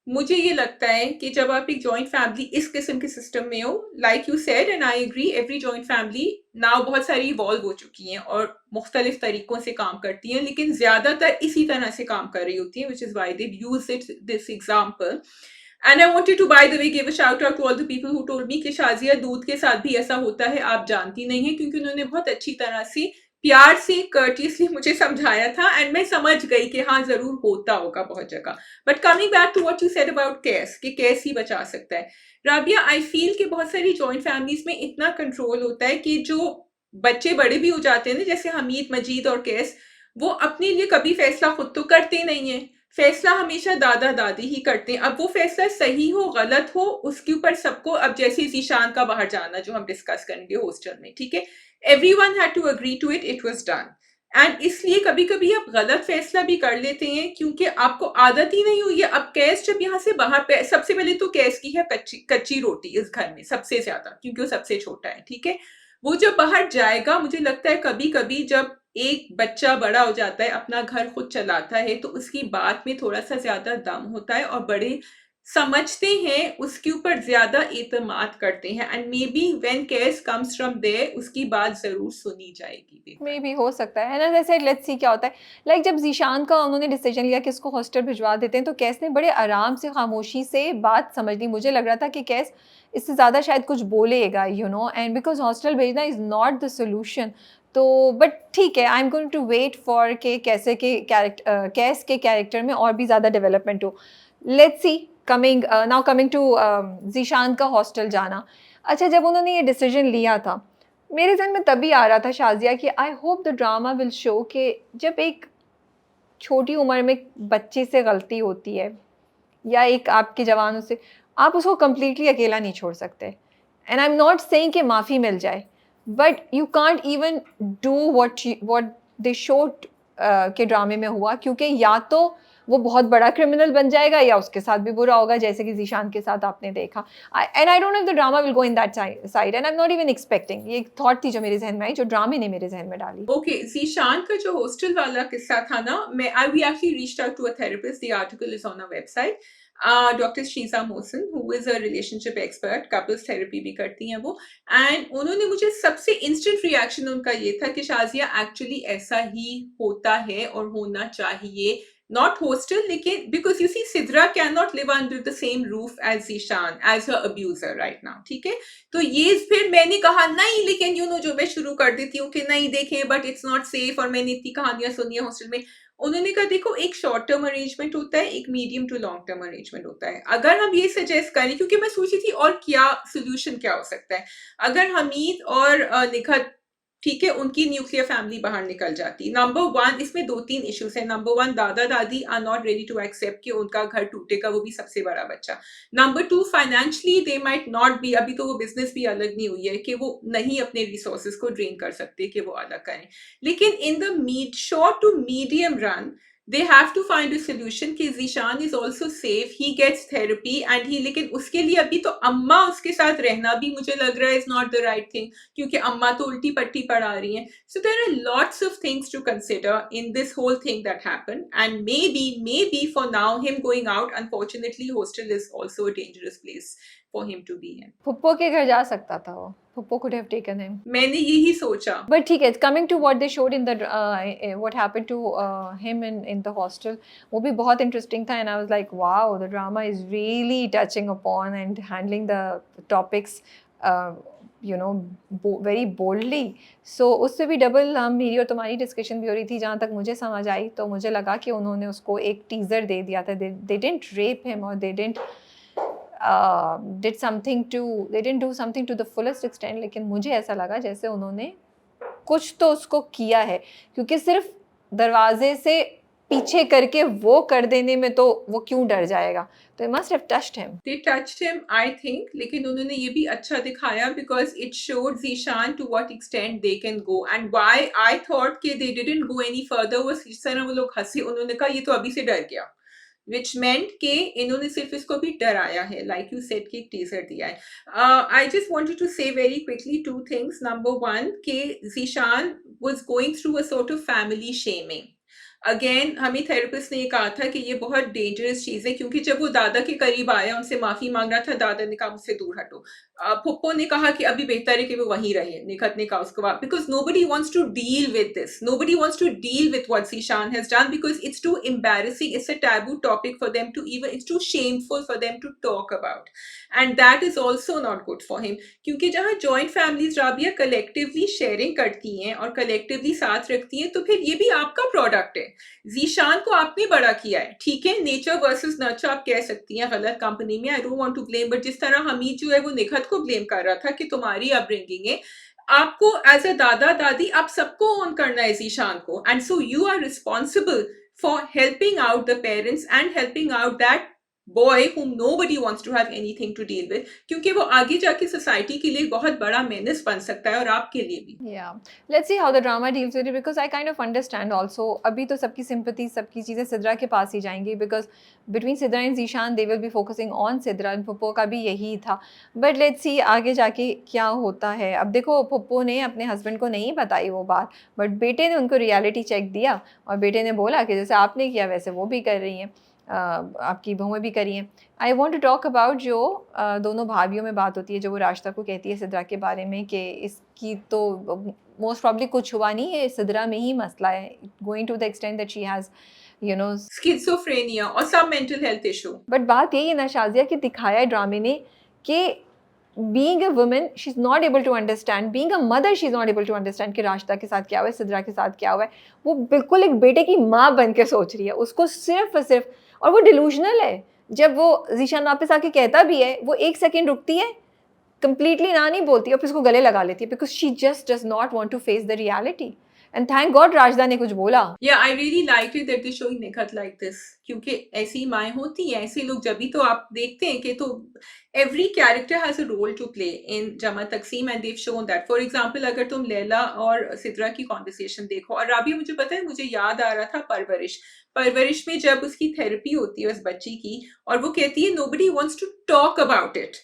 मुझे ये लगता है कि जब आप एक जॉइंट फैमिली इस किस्म के सिस्टम में हो, like you said and I agree, every joint family now बहुत सारी इवॉल्व हो चुकी हैं और मुख्तलिफ तरीकों से काम करती हैं, लेकिन ज्यादातर इसी तरह से काम कर रही होती हैं, which is why they use it this example. And I wanted to by the way give a shout out to all the people who told me कि शाजिया दूध के साथ भी ऐसा होता है, आप जानती नहीं है, क्योंकि उन्होंने बहुत अच्छी तरह से प्यार से कर्टियसली मुझे समझाया था एंड मैं समझ गई कि हाँ जरूर होता होगा बहुत जगह. But coming back to what you said about Qais, कि कैस ही बचा सकता है. राबिया, आई फील कि बहुत सारी जॉइंट फैमिलीज में इतना कंट्रोल होता है कि जो बच्चे बड़े भी हो जाते हैं ना, जैसे हमीद, मजीद और कैस, वो अपने लिए कभी फैसला खुद तो करते नहीं है. फैसला हमेशा दादा दादी ही करते हैं. अब वो फैसला सही हो गलत हो उसके ऊपर सबको, अब जैसे ज़ीशान का बाहर जाना जो हम डिस्कस करेंगे हॉस्टल में, ठीक है, everyone had to agree to it, it was done. And इसलिए कभी कभी आप गलत फैसला भी कर लेते हैं क्योंकि आपको आदत ही नहीं हुई है. अब कैस जब यहाँ से बाहर, सबसे पहले तो कैस की है कच्ची रोटी इस घर में सबसे ज्यादा, क्योंकि वो सबसे छोटा है, ठीक है. वो जब बाहर जाएगा, मुझे लगता है कभी कभी जब एक बच्चा बड़ा हो जाता है, अपना घर खुद चलाता है, तो उसकी बात में थोड़ा सा ज्यादा दम होता है और बड़े समझते हैं, उसके ऊपर ज्यादा एतमाद करते हैं. And maybe when Qais comes from there उसकी बात जरूर सुनी जाएगी. मे भी हो सकता है. एंड जैसे लेट्स सी क्या होता है. लाइक जब ज़ीशान का उन्होंने डिसीजन लिया कि इसको हॉस्टल भिजवा देते हैं, तो कैस ने बड़े आराम से खामोशी से बात समझ ली. मुझे लग रहा था कि कैस इससे ज़्यादा शायद कुछ बोलेगा, एंड बिकॉज हॉस्टल भेजना इज़ नॉट द सोल्यूशन. तो बट ठीक है, I am going to wait for के कैस के कैरेक्टर में और भी ज़्यादा डेवलपमेंट हो. Let's see. Coming to Zeeshan का हॉस्टल जाना. अच्छा, जब उन्होंने ये डिसीजन लिया था, मेरे जहन में तभी आ रहा था शाज़िया कि I hope the drama will show कि जब एक छोटी उम्र में बच्चे से गलती होती है या एक आपके जवानों से, आप उसको कम्प्लीटली अकेला नहीं छोड़ सकते. And I am not saying कि माफ़ी मिल जाए, but you can't even do what they showed के ड्रामे में हुआ, क्योंकि या तो वो बहुत बड़ा क्रिमिनल बन जाएगा या उसके साथ भी बुरा होगा, जैसे कि ज़ीशान के साथ आपने देखा. And I don't know if the drama will go in that side, and I am not even expecting. ये एक थॉट थी जो मेरे जहन में आई, जो ड्रामे ने मेरे जहन में डाली. ओके, ज़ीशान का जो हॉस्टल वाला किस्सा था ना, we actually reached out to a therapist, the article is on a website. Doctor Sheeza Mohsin, who is a relationship expert, couples therapy भी करती हैं वो। एंड उन्होंने मुझे सबसे इंस्टेंट रिएक्शन उनका ये था कि शाजिया एक्चुअली ऐसा ही होता है और होना चाहिए, नॉट हॉस्टल, लेकिन because you see Sidra can not live under the same roof as Zeeshan as her abuser right now, ठीक है। तो ये फिर मैंने कहा नहीं, लेकिन यू नो जो मैं शुरू कर देती हूँ कि नहीं देखें बट इट्स नॉट सेफ, और मैंने इतनी कहानियां सुनी है हॉस्टल में। उन्होंने कहा देखो, एक शॉर्ट टर्म अरेंजमेंट होता है, एक medium to long term arrangement होता है। अगर हम ये सजेस्ट करें, क्योंकि मैं सोची थी और क्या सोल्यूशन क्या हो सकता है, अगर हमीद और निखत, ठीक है, उनकी न्यूक्लियर फैमिली बाहर निकल जाती। नंबर वन, इसमें दो तीन इश्यूज हैं। नंबर वन, दादा दादी are not ready to accept कि उनका घर टूटेगा, वो भी सबसे बड़ा बच्चा। Number two, financially they might not be, अभी तो वो बिजनेस भी अलग नहीं हुई है कि वो नहीं अपने रिसोर्सेज को ड्रेन कर सकते कि वो अलग करें। लेकिन in the short to medium run they have to find a solution कि Zeeshan is also safe, he gets therapy and he, लेकिन उसके लिए अभी तो अम्मा उसके साथ रहना भी मुझे लग रहा है is not the right thing, क्योंकि अम्मा तो उल्टी पट्टी पढ़ा रही हैं। So there are lots of things to consider in this whole thing that happened, and maybe for now him going out, unfortunately hostel is also a dangerous place for him to be in. फुप्पो के घर जा सकता था वो, फुप्पो could have taken him. मैंने यही सोचा। But ठीक है, coming to what they showed in the what happened to him in the hostel, वो भी बहुत interesting था, and I was like, wow, the drama is really touching upon and handling the topics, you know, very boldly. So उससे भी डबल मेरी और तुम्हारी डिस्कशन भी हो रही थी, जहाँ तक मुझे समझ आई तो मुझे लगा कि उन्होंने उसको एक टीजर दे दिया था. They didn't rape him or they didn't they didn't do something to the fullest extent, लेकिन मुझे ऐसा लगा जैसे उन्होंने कुछ तो उसको किया है, क्योंकि सिर्फ दरवाजे से पीछे करके वो कर देने में तो वो क्यों डर जाएगा. तो they must have touched him. They touched him, I think, लेकिन उन्होंने ये भी अच्छा दिखाया because it showed Zishan to what extent they can go, and why I thought कि they didn't go any further was इस तरह वो लोग हंसे, उन्होंने कहा ये तो अभी से डर गया, which meant कि इन्होंने सिर्फ इसको भी डराया है, like you said कि एक टीजर दिया है. I just wanted to say very quickly two things. Number one, कि Zishan was going through a sort of family shaming. Again हमें थेरेपिस्ट ने ये कहा था कि ये बहुत डेंजरस चीज है, क्योंकि जब वो दादा के करीब आया, उनसे माफी मांग रहा था, दादा ने कहा मुझसे दूर हटो। फुप्पो ने कहा कि अभी बेहतर है कि वो वहीं रहे, निखत ने कहा उसको, because nobody wants to deal with this, nobody wants to deal with what Zeeshan has done, because it's too embarrassing, it's a taboo topic for them to even, it's too shameful for them to talk about, and that is also not good for him. क्योंकि जहाँ joint families Rabia collectively sharing करती हैं और कलेक्टिवली साथ रखती हैं, तो फिर ये भी आपका प्रोडक्ट है। जीशान को आपने बड़ा किया है, ठीक है, नेचर वर्सेस नर्चर आप कह सकती हैं गलत कंपनी में, I don't want to blame, but जिस तरह हमीद जो है वो निखत को ब्लेम कर रहा था कि तुम्हारी अपब्रिंगिंग है, आपको एज अ दादा दादी आप सबको ऑन करना है जीशान को, and so you are responsible for helping out the parents and helping out that boy whom nobody wants to have anything to deal with, क्योंकि वो आगे जाके सोसाइटी के लिए बहुत बड़ा मेनेस बन सकता है और आपके लिए भी. Yeah, let's see how the drama deals with it, because I kind of understand also. अभी तो सबकी sympathy, सबकी चीज़ें सिद्रा के पास ही जाएंगी, because between Sidra and Zeeshan they will be focusing on Sidra, and फुप्पो का भी यही था. But let's see आगे जाके क्या होता है. अब देखो, फुप्पो ने अपने हस्बैंड को नहीं बताई वो बात, बट बेटे ने उनको रियलिटी चेक दिया और बेटे ने बोला कि जैसे आपने किया वैसे वो भी कर रही हैं, आपकी बहुएं भी करी हैं. I want to talk about जो दोनों भाभीयों में बात होती है, जो वो राशिदा को कहती है सिद्रा के बारे में कि इसकी तो मोस्ट प्रॉब्ली कुछ हुआ नहीं है, सिद्रा में ही मसला है, going to the extent that she has you know schizophrenia और some mental health issue. But बात यही है ना शाजिया कि दिखाया है ड्रामे ने कि being a woman, she's not able to understand, being a mother, she's not able to understand कि राशिदा के साथ क्या हुआ है, सिद्रा के साथ क्या हुआ है. वो बिल्कुल एक बेटे की माँ बन के सोच रही है, उसको सिर्फ और सिर्फ, और वो डिलूजनल है. जब वो जीशान वापस आके कहता भी है, वो एक सेकेंड रुकती है, कंप्लीटली ना नहीं बोलती और फिर उसको गले लगा लेती है, because she just does not want to face the reality. And thank God Rashida ने कुछ बोला. Yeah, I really liked it that they showing Nikhat like this, क्योंकि ऐसी माएँ होती हैं, ऐसे लोग जब भी तो आप देखते हैं कि तो every character has a role to play in जमा तकसीम, and they've shown that. For example, अगर तुम लैला और सिद्रा की conversation देखो, और राबिया मुझे पता है, मुझे याद आ रहा था परवरिश में जब उसकी थेरेपी होती है उस बच्ची की, और वो कहती है nobody wants to talk about it,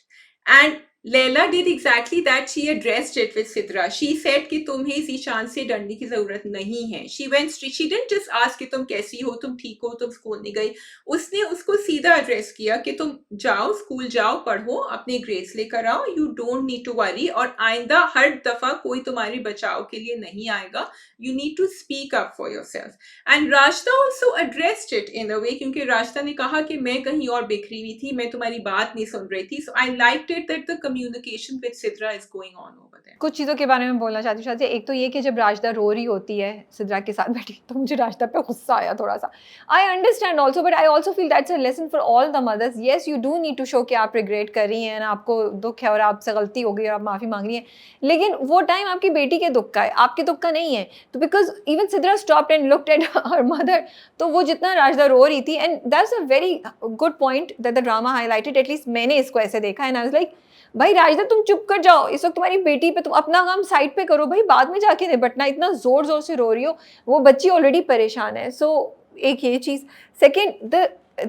and Leila did exactly that. She addressed it with Sidra. She said कि तुम्हें ज़ीशान से डरने की ज़रूरत नहीं है. She went straight. She didn't just ask कि तुम कैसी हो, तुम ठीक हो, तुम स्कूल नहीं गई. उसने उसको सीधा एड्रेस किया कि तुम जाओ, स्कूल जाओ, पढ़ो, अपने ग्रेड्स लेकर आओ. You don't need to worry. और आइंदा हर दफ़ा कोई तुम्हारे बचाव के लिए नहीं आएगा. You need to speak up for yourself. And Rashta also addressed it in a way, क्योंकि राश्ता ने कहा कि मैं कहीं और बिखरी हुई थी, मैं तुम्हारी बात नहीं सुन रही थी. So I liked it that the communication with Sidra is going on over there. कुछ चीज़ों के बारे में बोलना चाहती हूँ शाज़िया। एक तो ये कि जब राशिदा रो रही होती है सिद्रा के साथ बैठी, तो मुझे राशिदा पे गुस्सा आया थोड़ा सा. I understand also, but I also feel that's a lesson for all the mothers. Yes, you do need to show कि आप रिग्रेट कर रही हैं, आपको दुख है और आपसे गलती हो गई और आप माफ़ी मांग रही हैं, लेकिन वो टाइम आपकी बेटी के दुख का है, आपके दुख का नहीं है. तो because even Sidra stopped and looked at her mother, तो वो जितना राशिदा रो रही थी, and that's a very good point that the drama highlighted. At least मैंने इसको ऐसे देखा, एंड आई वाज लाइक, भाई राजदा तुम चुप कर जाओ, इस वक्त तुम्हारी बेटी पे, तुम अपना काम साइड पे करो भाई, बाद में जाके निपटना. इतना जोर जोर से रो रही हो, वो बच्ची ऑलरेडी परेशान है. सो एक ये चीज़. Second, the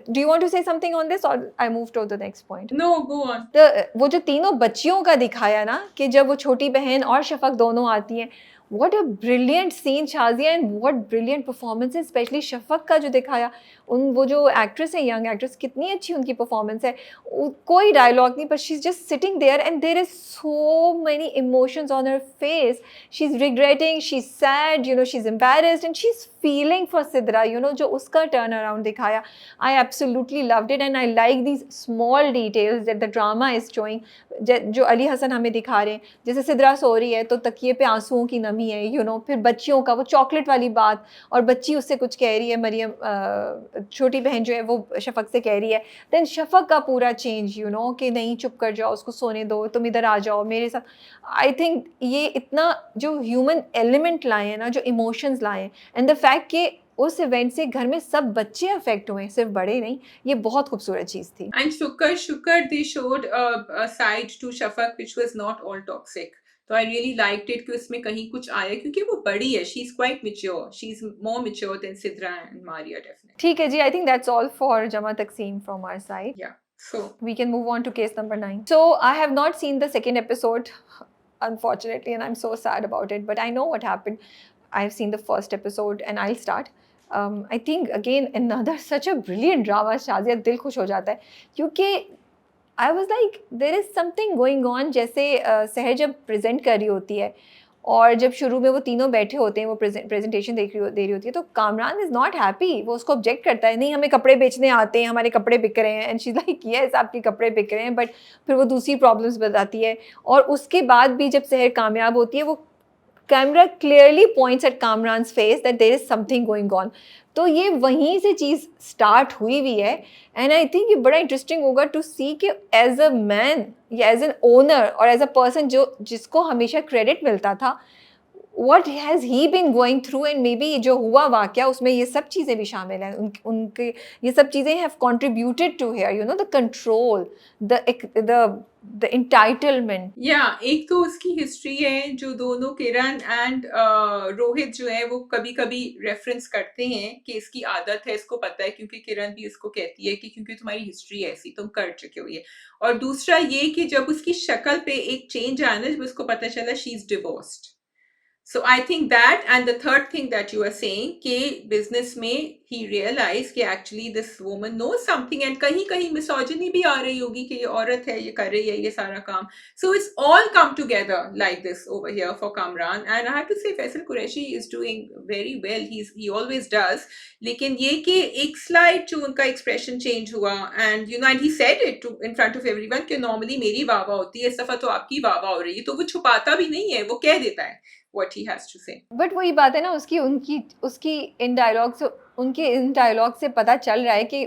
do you want to say something on this or I move to the next point? No, go on. वो जो तीनों बच्चियों का दिखाया ना, कि जब वो छोटी बहन और शफक दोनों आती हैं, what a brilliant scene Shazia, and what brilliant performances, specially Shafaq का जो दिखाया. वो जो एक्ट्रेस है, यंग एक्ट्रेस, कितनी अच्छी उनकी परफॉर्मेंस है. कोई डायलॉग नहीं, पर she is just sitting there and there is so many emotions on her face. She is regretting, she is sad, you know, she is embarrassed, and she is feeling for Sidra, you know, जो उसका टर्न अराउंड दिखाया. I absolutely loved it, and I like these small details that the drama is showing. जो अली हसन हमें दिखा रहे हैं, जैसे सिद्रा सो रही है तो तकिए पे आंसुओं की नमी है, यू नो. फिर बच्चियों का वो चॉकलेट वाली बात, और बच्ची उससे कुछ कह रही है, मरियम छोटी बहन जो है वो शफक से कह रही है. देन शफक का पूरा चेंज, यू नो, कि नहीं चुप कर जाओ, उसको सोने दो, तुम इधर आ जाओ मेरे साथ. आई थिंक ये इतना जो ह्यूमन एलिमेंट लाए हैं ना, जो इमोशंस लाए हैं, एंड द फैक्ट कि उस इवेंट से घर में सब बच्चे अफेक्ट हुए, सिर्फ बड़े नहीं, ये बहुत खूबसूरत चीज़ थी. And Shukar, they showed a side to Shafak which was not all toxic. So I really liked it कि उसमें कहीं कुछ आया, क्योंकि वो बड़ी है. She's quite mature. She's more mature than Sidra and Maria, definitely. ठीक है जी, I think that's all for Jama Takseem from our side. Yeah. So We can move on to case number 9. So I have not seen the second episode, unfortunately, and I'm so sad about it, but I know what happened. I've seen the first episode and I'll start. I think again another such a brilliant drama. Shazia दिल खुश हो जाता है, क्योंकि I was like there is something going on. जैसे सहर जब प्रेजेंट कर रही होती है, और जब शुरू में वो तीनों बैठे होते हैं, वो प्रेजेंटेशन दे रही होती है, तो कामरान इज़ नॉट हैप्पी. वो उसको ऑब्जेक्ट करता है, नहीं हमें कपड़े बेचने आते हैं, हमारे कपड़े बिक रहे हैं. And she is like yes आपके कपड़े बिक रहे हैं, बट फिर वो दूसरी प्रॉब्लम्स बताती है. और उसके बाद भी जब सहर कामयाब होती है, वो camera clearly points at Kamran's face that there is something going on. तो ये वहीं से चीज़ स्टार्ट हुई हुई है. एंड आई थिंक ये बड़ा इंटरेस्टिंग होगा टू सी कि एज अ मैन या एज एन ओनर और एज अ पर्सन जिसको हमेशा क्रेडिट मिलता था, what has he been going through, and maybe जो हुआ वाक़या उसमें ये सब चीज़ें भी शामिल हैं. उनके ये सब चीज़ें have contributed to here, you know, the control, the entitlement. Yeah, एक तो उसकी हिस्ट्री है जो दोनों किरण एंड रोहित जो है वो कभी कभी रेफरेंस करते हैं कि इसकी आदत है, इसको पता है, क्योंकि किरण भी उसको कहती है कि क्योंकि तुम्हारी हिस्ट्री ऐसी, तुम कर चुके हो ये. और दूसरा ये कि जब उसकी शक्ल पे एक चेंज आया ना, जब उसको पता चला she is divorced. So I think that, and the third thing that you are saying कि business में he realized कि actually this woman knows something, and कहीं कहीं misogyny भी आ रही होगी कि ये औरत है, ये कर रही है ये सारा काम. So it's all come together like this over here for Kamran, and I have to say Faisal Qureshi is doing very well. He always does. लेकिन ये कि एक slide जो उनका expression change हुआ, and you know, and he said it in front of everyone कि normally मेरी वाह वाह होती है, इस दफा तो आपकी वाह वाह हो रही है. तो वो छुपाता भी नहीं है, वो कह देता है what he has to say. But वही बात है ना, उसकी इन डायलॉग से पता चल रहा है कि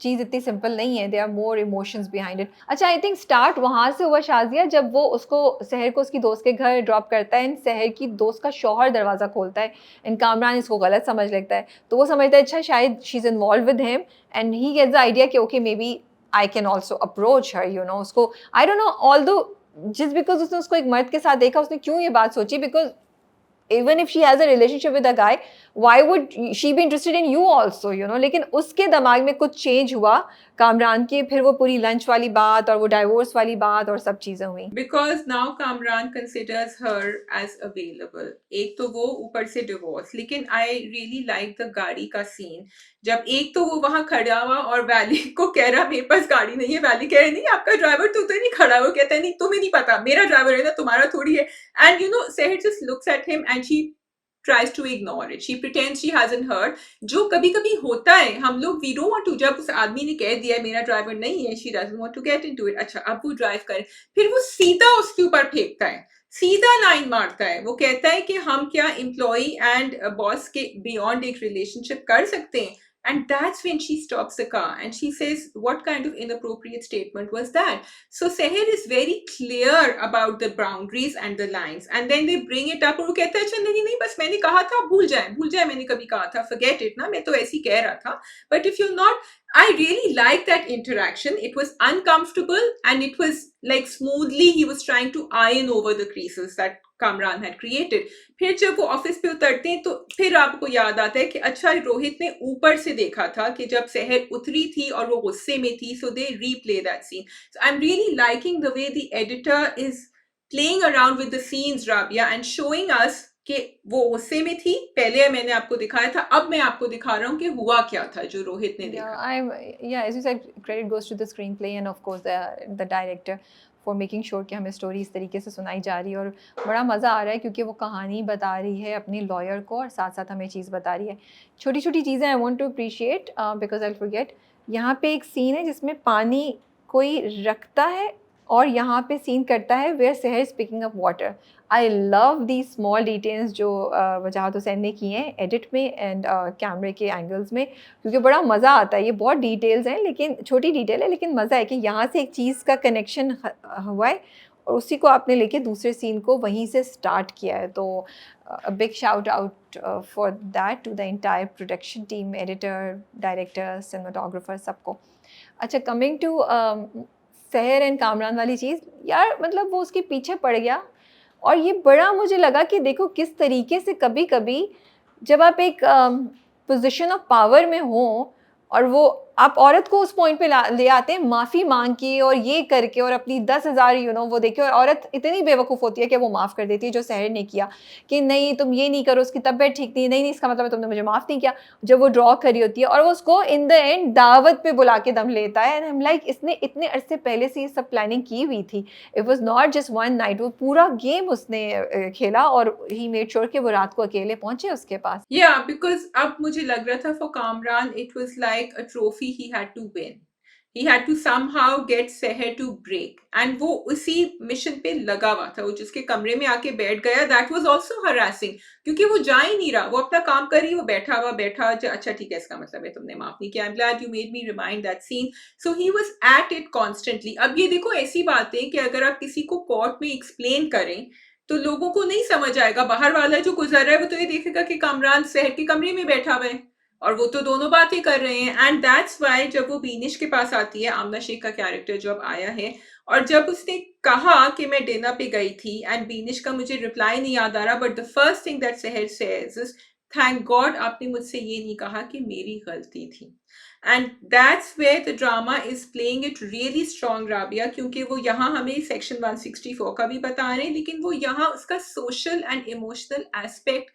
चीज़ इतनी सिंपल नहीं है. There are more emotions behind it. अच्छा, आई थिंक स्टार्ट वहाँ से हुआ शाज़िया, जब वो उसको सहर को उसकी दोस्त के घर ड्रॉप करता है, एंड सहर की दोस्त का शौहर दरवाज़ा खोलता है, एंड कामरान इसको गलत समझ लगता है. तो वो समझता है अच्छा शायद she is involve with him, and he gets the idea कि okay maybe I can also approach her, you know. उसको I don't know, although just because उसने उसको एक मर्द के साथ देखा, उसने क्यों ये बात सोची, because even if she has a relationship with a guy, why would she be interested in you also, you know? लेकिन उसके दिमाग में कुछ चेंज हुआ कामरान के, फिर वो पूरी लंच वाली बात और वो डाइवोर्स वाली बात और सब चीजें हुई. Because now Kamran considers her as available. एक तो वो ऊपर से डिवोर्स, लेकिन I really like the गाड़ी का सीन. जब एक तो वो वहां खड़ा हुआ और वैली को कह रहा मेरे पास गाड़ी नहीं है, वैली कह रही नहीं आपका ड्राइवर तो उधर नहीं खड़ा है, वो कहता है नहीं तुम्हें नहीं पता मेरा ड्राइवर है ना, तुम्हारा थोड़ी है. And you know Seher just looks at him and she tries to ignore it. She pretends she hasn't heard. जो कभी कभी होता है, हम लोग we don't want to, जब उस आदमी ने कह दिया मेरा ड्राइवर नहीं है, she doesn't want to get into it. अच्छा अब वो ड्राइव करे, फिर वो सीधा उसके ऊपर फेंकता है, सीधा लाइन मारता है. वो कहता है कि हम क्या एम्प्लॉय एंड बॉस के बियॉन्ड एक रिलेशनशिप कर सकते हैं. And that's when she stops the car and she says, what kind of inappropriate statement was that? So Seher is very clear about the boundaries and the lines. And then they bring it up और वो कहता है अच्छा नहीं नहीं बस मैंने कहा था, भूल जाए मैंने कभी कहा था, forget it ना, मैं तो ऐसे ही कह रहा था. But if you're not, I really liked that interaction. It was uncomfortable and it was like smoothly he was trying to iron over the creases that Kamran had created. फिर जब वो ऑफिस पे उतरते हैं तो फिर आपको याद आता है कि अच्छा रोहित ने ऊपर से देखा था कि जब सहर उतरी थी और वो गुस्से में थी, so they replay that scene. So I'm really liking the way the editor is playing around with the scenes, Rabia, and showing us कि वो गुस्से में थी, पहले मैंने आपको दिखाया था, अब मैं आपको दिखा रहा हूँ कि हुआ क्या था जो रोहित ने देखा. Yeah, as you said, credit goes to the screenplay and of course the director for making sure कि हमें स्टोरी इस तरीके से सुनाई जा रही है और बड़ा मज़ा आ रहा है क्योंकि वो कहानी बता रही है अपनी लॉयर को और साथ साथ हमें चीज़ बता रही है. छोटी छोटी चीज़ें I want to appreciate because I forget. यहाँ पे एक सीन है जिसमें पानी कोई रखता है और यहाँ पे सीन करता है वेयर सहर is picking up water. I love the small details जो वजाहत हुसैन ने किए हैं एडिट में एंड कैमरे के एंगल्स में, क्योंकि बड़ा मज़ा आता है. ये बहुत डिटेल्स हैं लेकिन छोटी डिटेल है, लेकिन मज़ा है कि यहाँ से एक चीज़ का कनेक्शन हुआ है और उसी को आपने लेके दूसरे सीन को वहीं से स्टार्ट किया है. तो big shout out for that to the entire production team, editor, director, cinematographer, सबको. अच्छा, कमिंग टू सहर एंड कामरान वाली चीज़, यार मतलब वो उसके पीछे पड़ गया और ये बड़ा मुझे लगा कि देखो किस तरीके से कभी कभी जब आप एक पोजीशन ऑफ पावर में हो और वो आप औरत को उस पॉइंट पे ले आते हैं माफ़ी मांग के और ये करके और अपनी 10,000 वो देखे, और औरत इतनी बेवकूफ़ होती है कि वो माफ़ कर देती है, जो सहर ने किया कि नहीं तुम ये नहीं करो, उसकी तबीयत ठीक नहीं, नहीं इसका मतलब है तुमने मुझे माफ़ नहीं किया, जब वो ड्रॉ करी होती है और वो उसको इन द एंड दावत पे बुला के दम लेता है. एंड आई एम लाइक इसने इतने अरसे पहले से ये सब प्लानिंग की हुई थी. It was not just one night, वो पूरा गेम उसने खेला और ही मेड श्योर कि वो रात को अकेले पहुंचे उसके पास. Yeah, because अब मुझे लग रहा था for Kamran it was like a trophy he had to win. He had to somehow get Seher to break. And वो उसी मिशन पे लगा हुआ था. वो जिसके कमरे में आके बैठ गया, that was also harassing. क्योंकि वो जा ही नहीं रहा, वो अपना काम कर रही, वो बैठा अच्छा ठीक है इसका मतलब है तुमने माफ नहीं किया. I'm glad you made me remind that scene. So he was at it constantly. अब ये देखो ऐसी बात है कि अगर आप किसी को कोर्ट में एक्सप्लेन करें तो लोगों को नहीं समझ आएगा. बाहर वाला जो गुजर रहा है वो तो ये देखेगा कि कामरान सहर के कमरे में बैठा हुआ है और वो तो दोनों बातें कर रहे हैं. एंड दैट्स वाई जब वो बीनिश के पास आती है, आमना शेख का कैरेक्टर जो अब आया है, और जब उसने कहा कि मैं डिनर पे गई थी एंड बीनिश का मुझे रिप्लाई नहीं याद आ रहा, but the first thing that Sehar says is thank God आपने मुझसे ये नहीं कहा कि मेरी गलती थी. And that's where the drama is playing it really strong, Rabia, क्योंकि वो यहाँ हमें सेक्शन 164 का भी बता रहे हैं लेकिन वो यहाँ उसका सोशल एंड इमोशनल एस्पेक्ट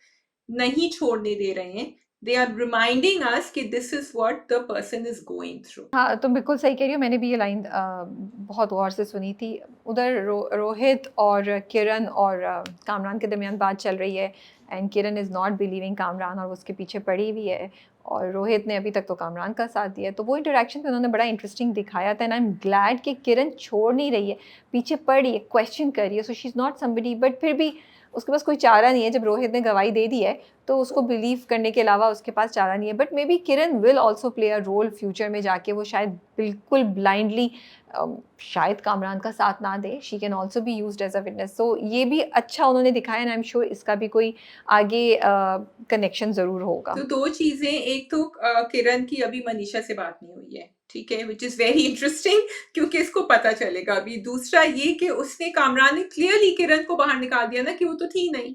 नहीं छोड़ने दे रहे हैं. They are reminding us कि this is what the person is going through. हाँ, तुम बिल्कुल सही कह रही हो. मैंने भी ये लाइन बहुत गौर से सुनी थी. उधर रोहित और किरण और कामरान के दरमियान बात चल रही है and Kiran is not believing Kamran और उसके पीछे पड़ी हुई है और रोहित ने अभी तक तो कामरान का साथ दिया. तो वो इंटरेक्शन पे उन्होंने बड़ा इंटरेस्टिंग दिखाया था एंड आई एम ग्लैड कि किरण छोड़ नहीं रही है, पीछे पड़ी है, क्वेश्चन कर रही है. So she is not somebody, but फिर भी उसके पास कोई चारा नहीं है. जब रोहित ने गवाही दे दी है तो उसको बिलीव करने के अलावा उसके पास चारा नहीं है. But maybe Kiran will also play a role future में जाके. वो शायद बिल्कुल ब्लाइंडली शायद कामरान का साथ ना दे, she can also be used as a witness. So ये भी अच्छा उन्होंने दिखाया एंड आई एम श्योर इसका भी कोई आगे कनेक्शन ज़रूर होगा. तो दो चीज़ें, एक तो किरण की अभी मनीषा से बात नहीं हुई है, ठीक है, विच इज़ वेरी इंटरेस्टिंग क्योंकि इसको पता चलेगा अभी. दूसरा ये कि उसने कामरान ने क्लियरली किरण को बाहर निकाल दिया ना कि वो तो थी नहीं.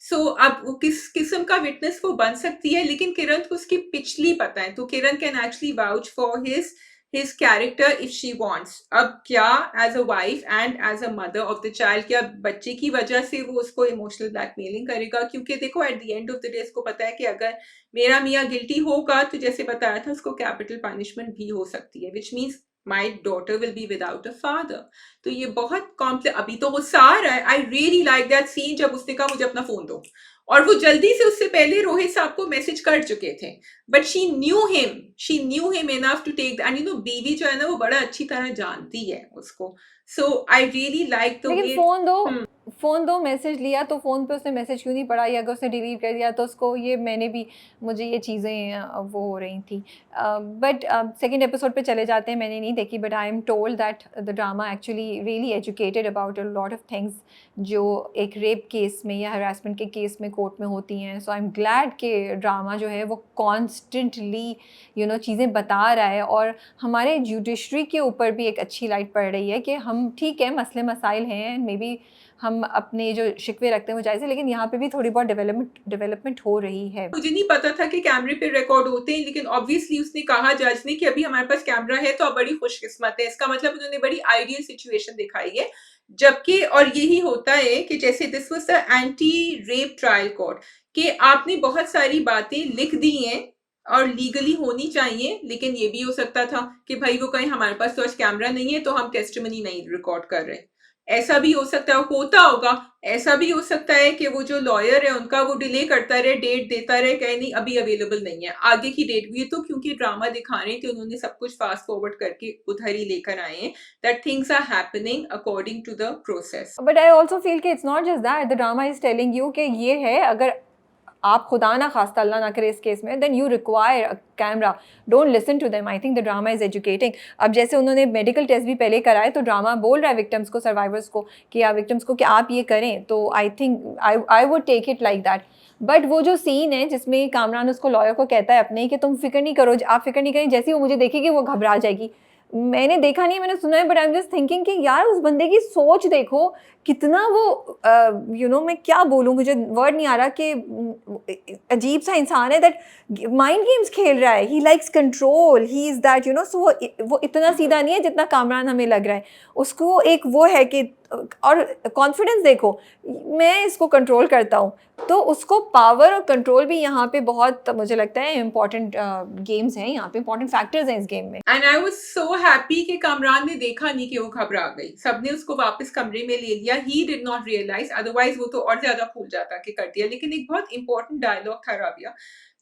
सो अब वो किस किस्म का विटनेस वो बन सकती है, लेकिन किरण को उसकी पिछली पता है, तो Kiran can actually vouch for his character if she wants. अब क्या as a wife and as a mother of the child, क्या बच्चे की वजह से वो उसको इमोशनल ब्लैकमेलिंग करेगा? क्योंकि देखो at the end of the day उसको पता है कि अगर मेरा मियाँ गिल्टी होगा तो जैसे बताया था उसको कैपिटल पनिशमेंट भी हो सकती है, which means my daughter will be without a father. तो ये बहुत कॉम्प्लेक्स, अभी तो गुस्सा आ रहा है। I really like that scene जब उसने कहा मुझे अपना फोन दो, और वो जल्दी से उससे पहले रोहित साहब को मैसेज कर चुके थे, but she knew him enough to take, and you know बीवी जो है ना वो बड़ा अच्छी तरह जानती है उसको। सो आई रियली लाइक द लेकिन वे। फ़ोन दो, मैसेज लिया तो फ़ोन पे उसने मैसेज क्यों नहीं पढ़ा, या अगर उसने डिलीट कर दिया तो उसको ये मैंने भी मुझे ये चीज़ें वो हो रही थी। बट सेकंड एपिसोड पे चले जाते हैं, मैंने नहीं देखी, but I am told that the drama actually really educated about a lot of things जो एक रेप केस में या हरासमेंट के केस में कोर्ट में होती हैं। सो आई एम ग्लैड कि ड्रामा जो है वो कॉन्स्टेंटली चीज़ें बता रहा है, और हमारे जुडिशरी के ऊपर भी एक अच्छी लाइट पड़ रही है कि हम ठीक है, मसले मसाइल हैं, मे बी हम अपने जो शिकवे रखते हैं वो जायज़ है, लेकिन यहाँ पे भी थोड़ी बहुत डेवलपमेंट हो रही है। मुझे नहीं पता था कि कैमरे पे रिकॉर्ड होते हैं, लेकिन ऑब्वियसली उसने कहा जज ने कि अभी हमारे पास कैमरा है तो आप बड़ी खुशकिस्मत है। इसका मतलब उन्होंने बड़ी आइडियल सिचुएशन दिखाई है। जबकि और यही होता है कि जैसे this was the anti rape trial court, कि आपने बहुत सारी बातें लिख दी हैं और लीगली होनी चाहिए, लेकिन ये भी हो सकता था कि भाई वो कहीं हमारे पास तो आज कैमरा नहीं है तो हम टेस्टिमनी नहीं रिकॉर्ड कर रहे। ऐसा भी हो सकता है, होता होगा। ऐसा भी हो सकता है कि वो जो लॉयर है उनका वो डिले करता रहे, डेट देता रहे, कहे नहीं अभी अवेलेबल नहीं है, आगे की डेट भी है। तो क्योंकि ड्रामा दिखा रहे थे उन्होंने सब कुछ फास्ट फॉरवर्ड करके उधर ही लेकर आए हैं, that things are happening according to the process. But I also feel कि it's not just that, the drama is telling you कि ये है, अगर आप खुदा ना खास्ता अल्लाह ना करे इस केस में, then you require a camera, don't listen to them. I think the drama is educating. अब जैसे उन्होंने मेडिकल टेस्ट भी पहले कराए, तो ड्रामा बोल रहा है विक्टिम्स को, सर्वाइवर्स को, कि या विक्टिम्स को कि आप ये करें, तो I think I would take it like that. But वो जो सीन है जिसमें कामरान उसको लॉयर को कहता है अपने कि तुम फिक्र नहीं करो, आप फिक्र नहीं करें, जैसे ही वो मुझे देखेगी वो घबरा जाएगी। मैंने देखा नहीं है, मैंने सुना है, but I am just thinking कि यार उस बंदे की सोच देखो कितना वो मैं क्या बोलूँ, मुझे वर्ड नहीं आ रहा, कि अजीब सा इंसान है दैट माइंड गेम्स खेल रहा है। He likes control, he is that so वो इतना सीधा नहीं है जितना कामरान हमें लग रहा है। उसको एक वो है कि, और कॉन्फिडेंस देखो, मैं इसको कंट्रोल करता हूँ, तो उसको पावर और कंट्रोल भी यहाँ पे बहुत, मुझे लगता है, इम्पॉर्टेंट गेम्स हैं, यहाँ पे इम्पॉर्टेंट फैक्टर्स हैं इस गेम में। And I was so happy कि कामरान ने देखा नहीं कि वो घबरा गई, सबने उसको वापस कमरे में ले लिया। He did not realize, otherwise वो तो और ज्यादा फूल जाता कि कर दिया। लेकिन एक बहुत इंपॉर्टेंट डायलॉग था राबिया,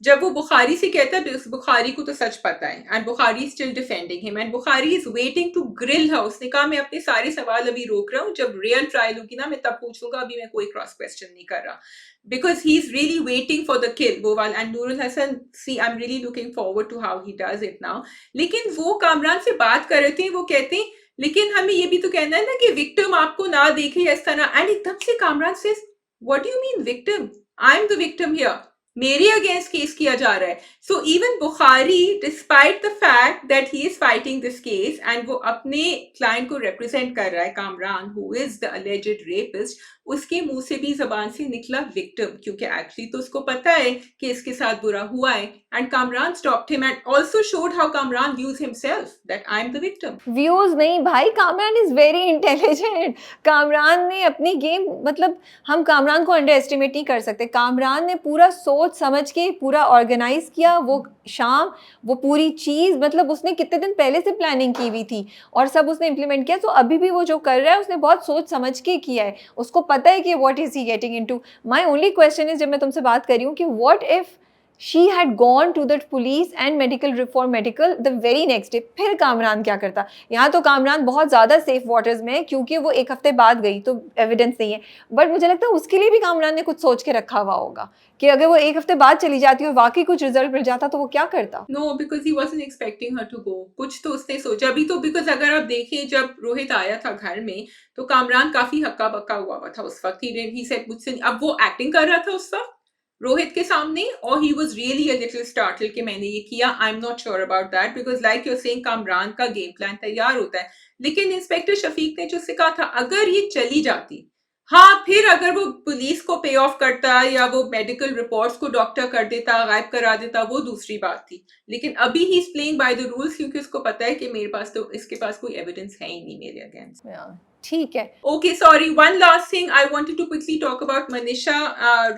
जब वो बुखारी से कहता है, बुखारी को तो सच पता है, and Bukhari still defending him, and Bukhari is waiting to grill her. उसने कहा मैं अपने सारे सवाल अभी रोक रहा हूँ, जब रियल ट्रायल होगी ना मैं तब पूछूंगा, अभी मैं कोई क्रॉस क्वेश्चन नहीं कर रहा, because he's really waiting for the kill वो वाला। and Nurul Hassan, see I'm really looking forward to how he does it now। लेकिन वो कामरान से बात कर रहे थे, वो कहते हैं लेकिन हमें ये भी तो कहना है ना कि विक्टिम आपको ना देखे इस तरह, एंड एकदम से कामरान से what do you mean victim, I am the victim here, मेरे अगेंस्ट केस किया जा रहा है। So even Bukhari, despite the fact that he is fighting this case and वो अपने क्लाइंट को रिप्रेजेंट कर रहा है, Kamran who is the alleged rapist, उसके मुंह से भी जबान से निकला विक्टिम, क्योंकि एक्चुअली तो उसको पता है कि इसके साथ बुरा हुआ है। And Kamran stopped him and also showed how Kamran views himself that I am the victim. Views नहीं भाई, Kamran is very intelligent. Kamran ने अपनी गेम, मतलब हम कामरान को अंडर एस्टिमेट नहीं कर सकते। कामरान ने पूरा सोच समझ के पूरा ऑर्गेनाइज किया, वो शाम, वो पूरी चीज़, मतलब उसने कितने दिन पहले से प्लानिंग की हुई थी और सब उसने इम्प्लीमेंट किया। तो अभी भी वो जो कर रहा है उसने बहुत सोच समझ के किया है, उसको पता है कि what is he getting into. My only question is, जब मैं तुमसे बात कर रही हूँ कि what if she had gone to the police and medical reform medical the very next day, फिर कामरान क्या करता? यहाँ तो कामरान बहुत ज़्यादा सेफ वाटर्स में है क्योंकि वो एक हफ्ते बाद गई तो एविडेंस नहीं है, बट मुझे लगता है उसके लिए भी कामरान ने कुछ सोच के रखा हुआ होगा कि अगर वो एक हफ्ते बाद चली जाती और वाकई कुछ रिजल्ट मिल जाता तो वो क्या करता? No, because he wasn't expecting her to go। कुछ तो उसने सोचा भी तो, बिकॉज अगर आप देखें जब रोहित आया था घर में तो कामरान काफी हक्का बक्का हुआ था उस वक्त। ही said मुझसे, अब वो एक्टिंग कर रहा था उस वक्त रोहित के सामने, और he was really a little startle कि मैंने ये किया। आई am not sure about that, because like you're saying Kamran का गेम प्लान तैयार होता है। लेकिन इंस्पेक्टर शफीक ने जो उससे कहा था, अगर ये चली जाती, हाँ, फिर अगर वो पुलिस को पे ऑफ करता या वो मेडिकल रिपोर्ट्स को डॉक्टर कर देता, गायब करा देता, वो दूसरी बात थी। लेकिन अभी he is playing by the rules, क्योंकि उसको पता है कि मेरे पास तो इसके पास कोई एविडेंस है ही नहीं मेरे अगेंस्ट। Yeah, ठीक है. Okay, sorry. One last thing I wanted to quickly talk about Manisha,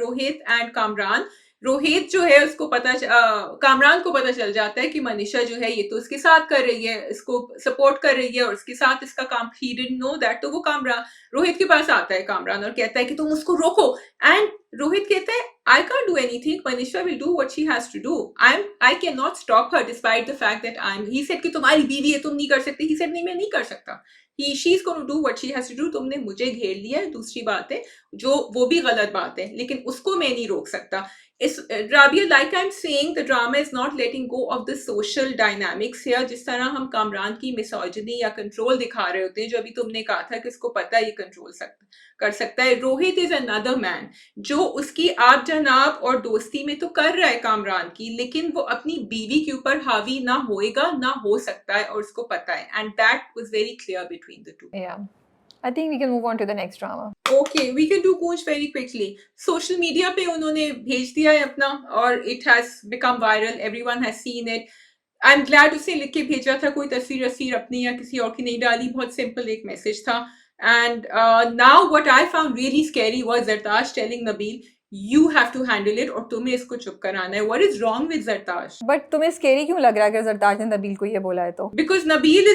Rohit and Kamran. Rohit जो है उसको कामरान को पता चल जाता है कि मनीषा जो है ये तो उसके साथ कर रही है, इसको सपोर्ट कर रही है और उसके साथ इसका काम, ही डिडंट नो दैट। तो वो कामरान रोहित के पास आता है कामरान और कहता है कि तुम उसको रोको। एंड रोहित कहता है I can't do anything, Manisha will do what she has to do, I can not stop her despite the fact that he said कि तुम्हारी बीवी है, तुम नहीं कर सकते। ही सेड नहीं, मैं नहीं कर सकता। She's gonna do what she has to do. तुमने मुझे घेर लिया है, दूसरी बात है जो वो भी गलत बात है, लेकिन उसको मैं नहीं रोक सकता। इस Rabia, like I am saying, the drama is not letting go of the social dynamics या जिस तरह हम कामरान की मिसोजिनी या कंट्रोल दिखा रहे होते हैं, जो अभी तुमने कहा था कि इसको पता है ये कंट्रोल कर सकता है। रोहित इज अनदर मैन जो उसकी आप जनाब और दोस्ती में तो कर रहा है कामरान की, लेकिन वो अपनी बीवी के ऊपर हावी ना होएगा, ना हो सकता है, और उसको पता है। And that was very clear between the to. Yeah. I think we can move on to the next drama. Okay, we can do Coach very quickly. Social media पे उन्होंने भेज दिया है अपना, और it has become viral. Everyone has seen it. I'm glad उसने लिख के भेजा था, कोई तस्वीर अपनी या किसी और की नहीं डाली, बहुत सिंपल एक मैसेज था। And now what I found really scary was Zartash telling Nabil, you have to handle it, और तुम्हें इसको चुप कराना है। What is wrong with Zartash? But तुम्हें स्केरी क्यों लग रहा है अगर जरताज ने नबील को ये बोला है तो? Because Nabil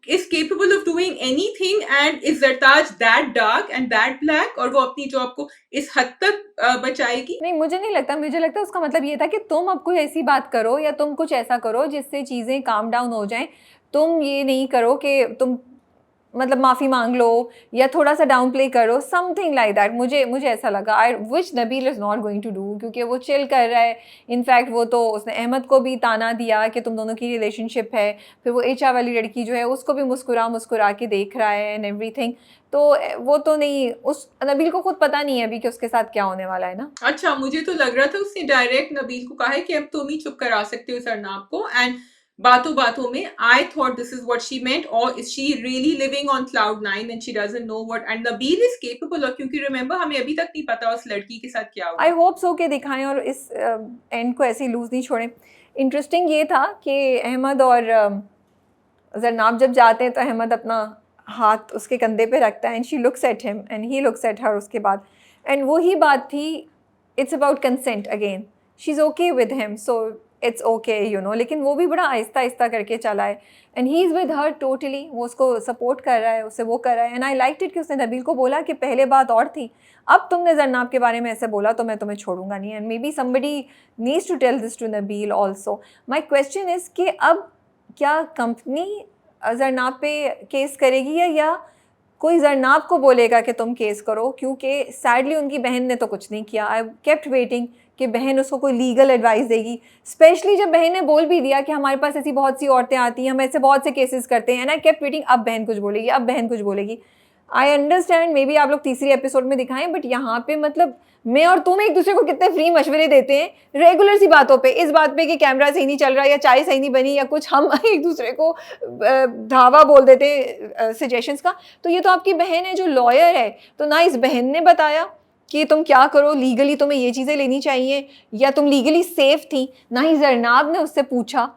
is capable of doing anything, and is Zartaj that dark and that black, और वो अपनी जॉब को इस हद तक बचाएगी? नहीं, मुझे नहीं लगता। मुझे लगता है उसका मतलब ये था कि तुम अब कोई ऐसी बात करो या तुम कुछ ऐसा करो जिससे चीज़ें काम डाउन हो जाएं। तुम ये नहीं करो कि तुम मतलब माफ़ी मांग लो या थोड़ा सा डाउन प्ले करो, समथिंग लाइक दैट। मुझे ऐसा लगा, I wish Nabeel is not going to do, क्योंकि वो चिल कर रहा है। इनफैक्ट वो तो उसने अहमद को भी ताना दिया कि तुम दोनों की रिलेशनशिप है। फिर वो एचा वाली लड़की जो है उसको भी मुस्कुरा के देख रहा है एंड एवरीथिंग। तो वो तो नहीं, उस नबील को खुद पता नहीं है अभी कि उसके साथ क्या होने वाला है ना। अच्छा, मुझे तो लग रहा था उसने डायरेक्ट नबील को कहा है कि अब तुम ही चुप करा सकते हो सरनाब को, एंड बातों में I thought this is what she meant, और is she really living on cloud 9 and she doesn't know what, and Nabeel is capable of, क्योंकि रिमेंबर हमें अभी तक नहीं पता उस लड़की के साथ क्या हुआ। आई होप सो के दिखाएं और इस एंड को ऐसे ही लूज नहीं छोड़ें। इंटरेस्टिंग ये था कि अहमद और जरनाब जब जाते हैं तो अहमद अपना हाथ उसके कंधे पे रखता है and she looks at him and he looks at her उसके बाद। एंड वही बात थी, it's about consent again. She is okay with him, so it's okay you know. लेकिन वो भी बड़ा आहिस्ता आहिस्ता करके चला है and he is with her totally. वो उसको सपोर्ट कर रहा है, उससे वो कर रहा है। एंड आई लाइक इट कि उसने नबील को बोला कि पहले बात और थी, अब तुमने जरनाब के बारे में ऐसे बोला तो मैं तुम्हें छोड़ूंगा नहीं। And maybe somebody needs to tell this to Nabeel also. My question is कि अब क्या कंपनी जरनाब पे केस करेगी या कोई जरनाब को बोलेगा कि तुम केस करो? क्योंकि सैडली उनकी बहन ने तो कुछ नहीं किया। आई केप्ट वेटिंग कि बहन उसको कोई लीगल एडवाइस देगी, स्पेशली जब बहन ने बोल भी दिया कि हमारे पास ऐसी बहुत सी औरतें आती हैं, हम ऐसे बहुत से केसेस करते हैं। एंड आई केप्ट वेटिंग, अब बहन कुछ बोलेगी, अब बहन कुछ बोलेगी। आई अंडरस्टैंड मे बी आप लोग तीसरी एपिसोड में दिखाएं, बट यहाँ पे मतलब मैं और तुम एक दूसरे को कितने फ्री मशवरे देते हैं रेगुलर सी बातों पे, इस बात पे कि कैमरा सही नहीं चल रहा या चाय सही नहीं बनी या कुछ, हम एक दूसरे को धावा बोल देते हैं सजेशंस का। तो ये तो आपकी बहन है जो लॉयर है, तो ना इस बहन ने बताया कि तुम क्या करो लीगली, तुम्हें ये चीज़ें लेनी चाहिए या तुम लीगली सेफ थी, ना ही जरनाब ने उससे पूछा।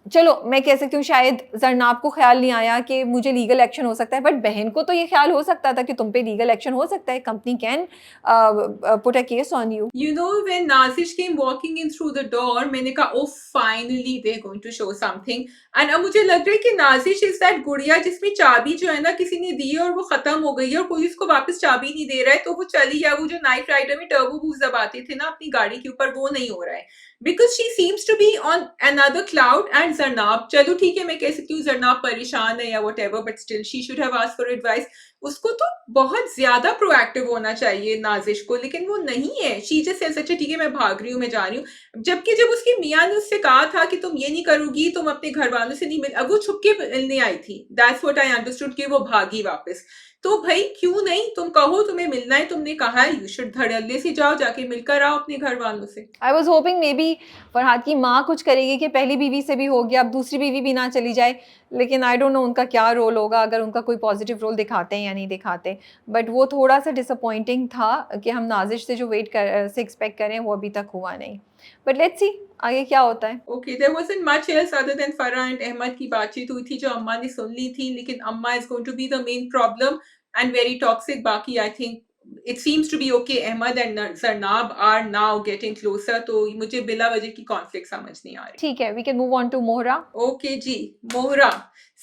चलो मैं कह सकती हूँ शायद जरनाब को ख्याल नहीं आया कि मुझे लीगल एक्शन हो सकता है, बट बहन को तो ये ख्याल हो सकता था कि तुम पे लीगल एक्शन हो सकता है, company can put a case on you. You know, when Nazish came walking in through the door, मैंने कहा oh finally they're going to show something, and अब मुझे लग रहा है कि नाजिश इज दैट गुड़िया जिसमें चाबी जो है ना किसी ने दी है और वो खत्म हो गई है और कोई उसको वापस चाबी नहीं दे रहा है, तो वो चली, या वो जो नाइट राइडर में टर्बो बूस्ट दबाते थे ना अपनी गाड़ी के ऊपर, वो नहीं हो रहा है, because she seems to be on another cloud. And Zarnab, चलो ठीक है मैं कह सकती हूँ जरनाब परेशान है या what ever, but still she should have asked for advice. उसको तो बहुत ज्यादा प्रोएक्टिव होना चाहिए नाजिश को, लेकिन वो नहीं है। शी जस्ट सेड्स अच्छा ठीक है मैं भाग रही हूँ, मैं जा रही हूँ, जबकि जब उसकी मियाँ ने उससे कहा था कि तुम ये नहीं करोगी, तुम अपने घर वालों से नहीं मिल, अब वो छुप के मिलने आई थी। दैट्स व्हाट आई अंडरस्टूड कि वो भागी वापस। तो भाई क्यों नहीं, तुम कहो तुम्हें मिलना है, तुमने कहा है, यू शुड धड़ल्ले से जाओ, जाके मिलकर आओ अपने घर वालों से। I was hoping may be Farhad की माँ कुछ करेगी कि पहली बीवी से भी हो गया, अब दूसरी बीवी भी ना चली जाए, लेकिन आई डोंट नो उनका क्या रोल होगा, अगर उनका कोई पॉजिटिव रोल दिखाते हैं या नहीं दिखाते, बट वो थोड़ा सा डिसअपॉइंटिंग था कि हम नाजिश से जो से एक्सपेक्ट करें वो अभी तक हुआ नहीं, बट लेट्स सी आगे क्या होता है। Okay, there wasn't much else other than Farah and Ahmad की बातचीत हुई थी जो अम्मा ने सुन ली थी, लेकिन अम्मा is going to be the main problem and very toxic. बाकी I think it seems to be okay. Ahmad and Zarnab are now getting closer. तो मुझे बिला वजह की conflict समझ नहीं आ रही. ठीक है, we can move on to Mohra. Okay ji, Mohra.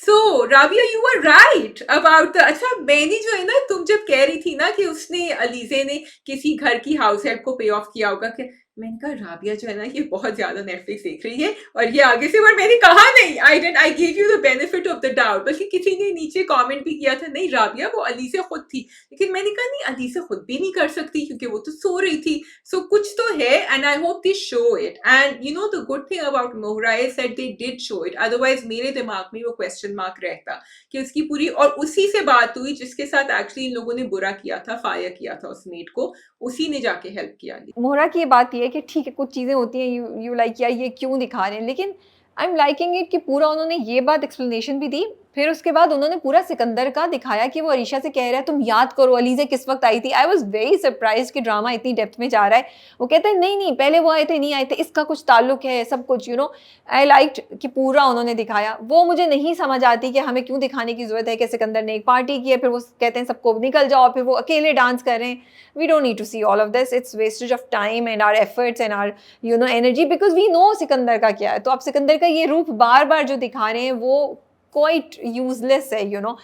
So Rabia, you are right about the, अच्छा मैंने जो है ना, तुम जब कह रही थी ना कि उसने, अलीजे ने किसी घर की हाउस हेल्प को पे ऑफ किया होगा, कि मैंने कहा राबिया जो है ना ये बहुत ज्यादा नेटफ्लिक्स देख रही है और ये आगे से, पर मैंने कहा नहीं, I give you the benefit of the doubt, बल्कि किसी ने नीचे कमेंट भी किया था, नहीं राबिया वो अलीजे खुद थी, लेकिन मैंने कहा नहीं, अलीजे खुद भी नहीं कर सकती क्योंकि वो तो सो रही थी, सो कुछ तो है, and I hope they show it, and you know the good thing about Mohra is that they did show it, otherwise मेरे दिमाग में वो क्वेश्चन मार्क रहता कि उसकी पूरी, और उसी से बात हुई जिसके साथ एक्चुअली इन लोगों ने बुरा किया था, फायर किया था उस मेड को, उसी ने जाके हेल्प किया। मोहरा की ये बात ये है कि ठीक है कुछ चीज़ें होती हैं, यू लाइक यार ये क्यों दिखा रहे हैं, लेकिन आई एम लाइकिंग इट कि पूरा उन्होंने ये बात एक्सप्लेनेशन भी दी, फिर उसके बाद उन्होंने पूरा सिकंदर का दिखाया कि वो अरीशा से कह रहा है तुम याद करो अलीजे किस वक्त आई थी। आई वॉज वेरी सरप्राइज कि ड्रामा इतनी डेप्थ में जा रहा है। वो कहते हैं नहीं नहीं पहले वो आए थे, नहीं आए थे, इसका कुछ ताल्लुक है, सब कुछ यू नो। आई लाइक्ड कि पूरा उन्होंने दिखाया। वो मुझे नहीं समझ आती कि हमें क्यों दिखाने की जरूरत है कि सिकंदर ने एक पार्टी की है, फिर वो कहते हैं सबको निकल जाओ, फिर वो अकेले डांस कर रहे हैं। We don't need to see all of this, it's wastage of time and our efforts and our you know energy, because we know Sikandar का क्या है। तो आप सिकंदर का ये रूप बार बार जो दिखा रहे हैं वो क्वाइट यूजलेस है you know.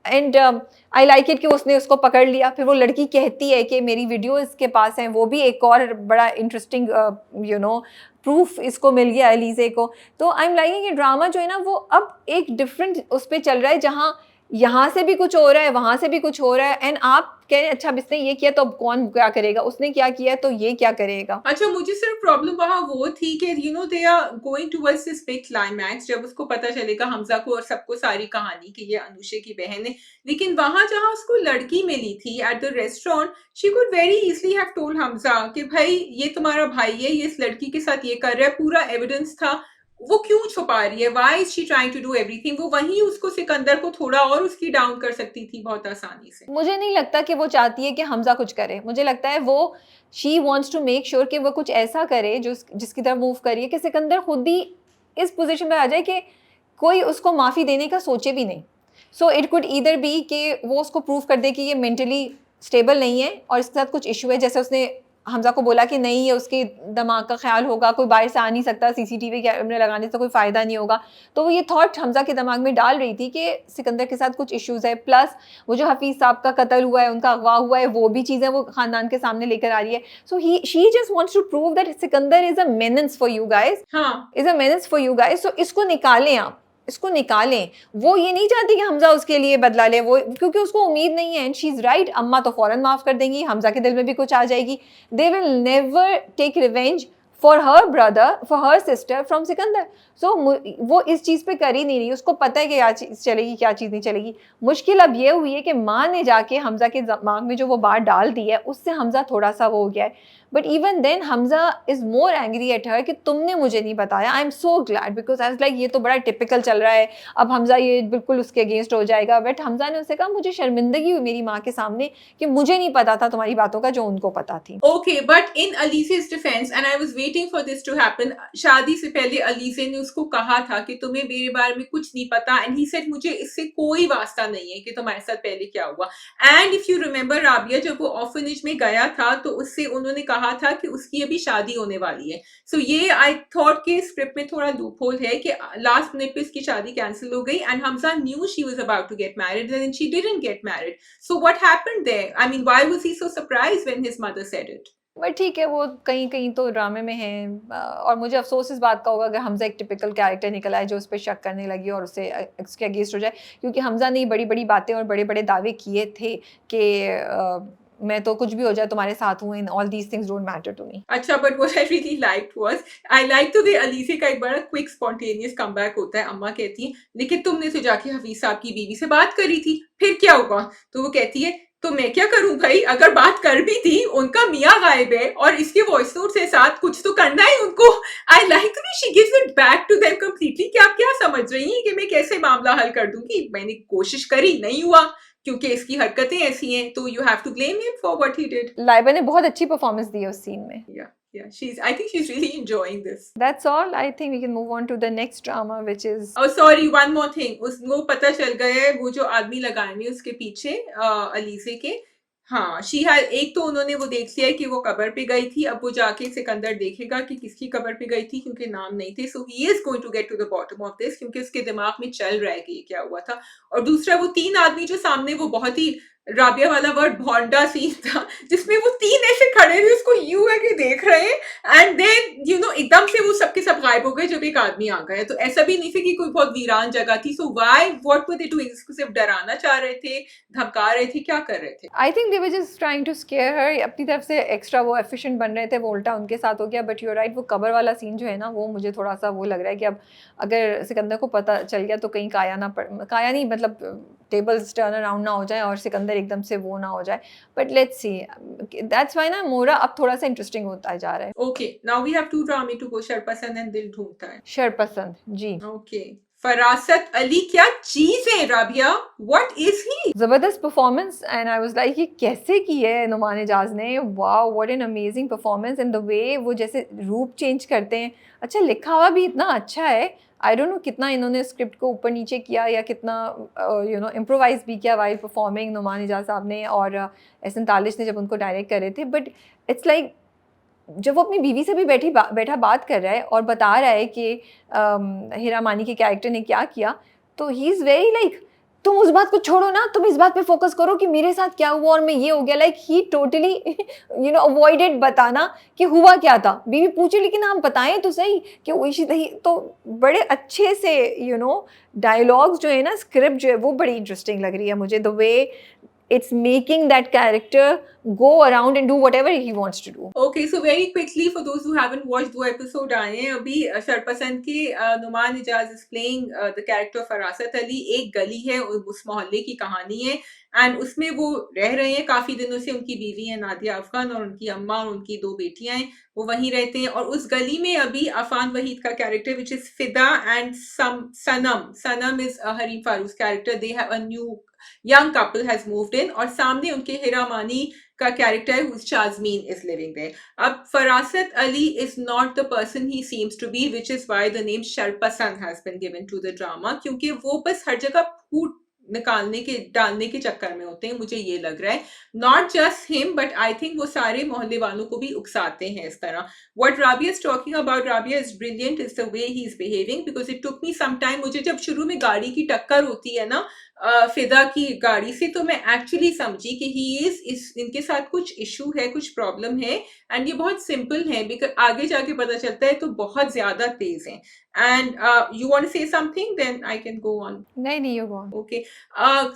And I like it कि उसने उसको पकड़ लिया, फिर वो लड़की कहती है कि मेरी वीडियो इसके पास है, वो भी एक और बड़ा इंटरेस्टिंग यू नो प्रूफ इसको मिल गया अलीजे को। तो आई एम लाइकिंग कि ड्रामा जो है ना वो अब एक डिफरेंट उस पर चल रहा है, जहाँ यहाँ से भी कुछ हो रहा है, वहाँ से भी कुछ हो रहा है, एंड आप कह रहे हैं अच्छा इसने ये किया तो अब कौन क्या करेगा, उसने क्या किया तो ये क्या करेगा। अच्छा मुझे सिर्फ प्रॉब्लम वहां वो थी कि you know they are going towards this big climax, जब उसको पता चलेगा हमजा को और सबको सारी कहानी कि ये अनुषे की बहन है, लेकिन वहां जहां उसको लड़की मिली थी at the restaurant, she could very easily have told Hamza कि भाई ये तुम्हारा भाई है, ये इस लड़की के साथ ये कर रहा है, पूरा एविडेंस था, वो क्यों छुपा रही है, why is she trying to do everything. वो वहीं उसको सिकंदर को थोड़ा और उसकी डाउन कर सकती थी बहुत आसानी से। मुझे नहीं लगता कि वो चाहती है कि हमजा कुछ करे, मुझे लगता है वो she wants to make sure कि वो कुछ ऐसा करे जो जिसकी तरफ मूव करिए कि सिकंदर खुद भी इस पोजीशन पर आ जाए कि कोई उसको माफ़ी देने का सोचे भी नहीं। So it could either be कि वो उसको प्रूव कर दे कि ये मेंटली स्टेबल नहीं है और इसके साथ कुछ इशू है, जैसे उसने हमजा को बोला कि नहीं ये उसके दिमाग का ख्याल होगा, कोई बाहर से आ नहीं सकता, सीसीटीवी कैमरे लगाने से कोई फ़ायदा नहीं होगा। तो वो ये थॉट हमजा के दिमाग में डाल रही थी कि सिकंदर के साथ कुछ इश्यूज़ है, प्लस वो जो हफीज़ साहब का कत्ल हुआ है, उनका अगवा हुआ है, वो भी चीज़ें वो ख़ानदान के सामने लेकर आ रही है। So she just wants to prove that Sikandar is a menace for you guys, is a menace for you guys. So इसको निकालें, आप इसको निकालें। वो ये नहीं चाहती कि हमजा उसके लिए बदला ले, वो क्योंकि उसको उम्मीद नहीं है, एंड शी इज़ राइट। अम्मा तो फ़ौरन माफ़ कर देंगी, हमजा के दिल में भी कुछ आ जाएगी। They will never take revenge for her brother, for her sister from Sikandar. So वो इस चीज़ पे कर ही नहीं रही, उसको पता है कि क्या चीज़ चलेगी क्या चीज़ नहीं चलेगी। मुश्किल अब ये हुई है कि माँ ने जाके हमजा के दिमाग में जो वो बात डाल दी है, उससे हमजा थोड़ा सा वो हो गया है। But even then Hamza is more angry at her कि तुमने मुझे नहीं बताया। I am so glad, because I was like ये तो बड़ा टिपिकल चल रहा है, अब हमजा ये बिल्कुल उसके अगेंस्ट हो जाएगा। बट हमजा ने उससे कहा मुझे शर्मिंदगी हुई मेरी माँ के सामने कि मुझे नहीं पता था तुम्हारी बातों का जो उनको पता थी। Okay, but in Alizeh's defence, and I was waiting for this to happen, शादी से पहले अलीजे ने उसको कहा था कि तुम्हें मेरे बारे में कुछ नहीं पता, एंड ही सेड मुझे इससे कोई वास्ता नहीं है कि तुम्हारे साथ पहले क्या हुआ। And if you remember Rabia, जब वो ऑर्फनेज में गया था तो उससे उन्होंने कहा था कि उसकी अभी शादी होने वाली है। सो ये आई थॉट के स्क्रिप्ट में थोड़ा लूप होल है कि लास्ट मिनट पे उसकी शादी कैंसिल हो गई, and Hamza knew she was about to get married and she didn't get married. So what happened there? I mean why was he so surprised when his mother said it? But ठीक है, वो कहीं कहीं तो ड्रामे में है, और मुझे अफसोस इस बात का होगा कि हमजा एक टिपिकल कैरेक्टर निकल आए जो उस पर शक करने लगी और उससे उसके अगेंस्ट हो जाए, क्योंकि हमजा ने बड़ी बड़ी बातें और बड़े बड़े दावे किए थे कि मैं तो कुछ भी हो जाए तुम्हारे साथ हूँ, in all these things don't matter to me. अच्छा, but what I really liked was, I like the way Alizeh का एक बड़ा क्विक स्पॉन्टेनियस कमबैक होता है। अम्मा कहती है लेकिन तुमने तो जाके हफीज साहब की बीवी से बात करी थी, फिर क्या हुआ? तो वो कहती है तो मैं क्या करूं भाई, अगर बात कर भी थी, उनका मियाँ गायब है और इसके वॉइस नोट से साथ कुछ तो करना है उनको। I like the way she gives it back to them completely. कि आप क्या समझ रही हैं कि मैं कैसे मामला हल कर दूंगी? मैंने कोशिश करी, नहीं हुआ, क्योंकि इसकी हरकतें ऐसी हैं, तो you have to blame him for what he did. Laiba ने बहुत अच्छी परफॉर्मेंस दी है उस सीन में. Yeah, I think she's really enjoying this. That's all. I think we can move on to the next drama, which is Oh, sorry, one more thing. वो पता चल गया है, वो जो आदमी लगाएंगे उसके पीछे अलीजे के, हाँ, एक तो उन्होंने वो देख लिया है कि वो कब्र पे गई थी. अब वो जाके सिकंदर देखेगा कि किसकी कब्र पे गई थी, क्योंकि नाम नहीं थे. So he is going to get to the bottom of this, क्योंकि उसके दिमाग में चल रहा है कि ये क्या हुआ था. और दूसरा, वो 3 आदमी जो सामने, वो बहुत ही राबिया वाला वर्ड भोंडा सीन था, जिसमें वो 3 ऐसे खड़े थे, उसको यूं है कि देख रहे हैं, एंड देन एकदम से वो सबके सब गायब हो गए जब एक आदमी आ गया. तो ऐसा भी नहीं था कि कोई बहुत वीरान जगह थी. So why, what were they doing? इसको सिर्फ डराना चाह रहे थे, धमका रहे थे, क्या कर रहे थे? I think they were just trying to scare her. अपनी तरफ से एक्स्ट्रा वो एफिशिएंट बन रहे थे, वो उल्टा उनके साथ हो गया. बट यू आर राइट, वो कबर वाला सीन जो है ना, वो मुझे थोड़ा सा वो लग रहा है कि अब अगर सिकंदर को पता चल गया तो कहीं काया नहीं, मतलब टेबल्स टर्न अराउंड ना हो जाए और सिकंदर एकदम से वो ना हो जाए. But let's see, that's why ना मोरा अब थोड़ा सा इंटरेस्टिंग होता जा रहा है. ओके, नाउ वी हैव 2 ड्रामे टू गो, शरपसंद एंड दिल ढूंढता है. शरपसंद जी. ओके, फरासत अली क्या चीज है राबिया, व्हाट इज ही? जबरदस्त performance, and I was like ये कैसे की है नुमान इजाज ने. Wow, what an amazing performance. And the way वो जैसे रूप चेंज करते हैं, अच्छा लिखा हुआ भी इतना अच्छा है. आई डोंट नो कितना इन्होंने स्क्रिप्ट को ऊपर नीचे किया या कितना इम्प्रोवाइज भी किया वाइल परफॉर्मिंग नुमान इजाज साहब ने और एहसन तालिश ने जब उनको डायरेक्ट करे थे. बट इट्स लाइक जब वो अपनी बीवी से भी बैठा बात कर रहा है और बता रहा है कि हीरा मानी के कैरेक्टर ने क्या किया, तो ही इज़ वेरी लाइक, तुम उस बात को छोड़ो ना, तुम इस बात पे फोकस करो कि मेरे साथ क्या हुआ और मैं ये हो गया. लाइक ही टोटली अवॉइडेड बताना कि हुआ क्या था. बीवी पूछे लेकिन हम बताएं तो सही कि वही थी. तो बड़े अच्छे से डायलॉग्स जो है ना, स्क्रिप्ट जो है वो बड़ी इंटरेस्टिंग लग रही है मुझे. The way it's making that character go around and do whatever he wants to do. Okay, so very quickly for those who haven't watched, 2 episode आए हैं अभी. शरपसंद के Numan Ijaz is playing the character फरासत Ali. एक गली है, उस मोहल्ले की कहानी है, एंड उसमें वो रह रहे हैं काफी दिनों से. उनकी बीवी है नादिया अफगान और उनकी अम्मा और उनकी 2 बेटियां हैं, वो वहीं रहते हैं. और उस गली में अभी अफान वहीद का कैरेक्टर विच इज फिदा and Sanam is Hareem Farooq character. They have a new young couple has moved in, और सामने उनके हीरा मानी का कैरेक्टर है, who's Shazmeen is living there. अब फरासत Ali is not the person he seems to be, which is why the name Sharpasand has been given to the drama, क्योंकि वो बस हर जगह फूट डालने के चक्कर में होते हैं, मुझे ये लग रहा है. Not just him, but I think वो सारे मोहल्ले वालों को भी उकसाते हैं इस तरह. What Rabia is talking about, Rabia is brilliant, is the way he is behaving, because it took me some time. मुझे जब शुरू में गाड़ी की टक्कर होती है ना फिदा की गाड़ी से, तो मैं एक्चुअली समझी कि इनके साथ कुछ इशू है, कुछ प्रॉब्लम है, एंड ये बहुत सिंपल है, बिकॉज आगे जाके पता चलता है तो बहुत ज्यादा तेज है. And you want to say something, then I can go on. नहीं, you go on. Okay,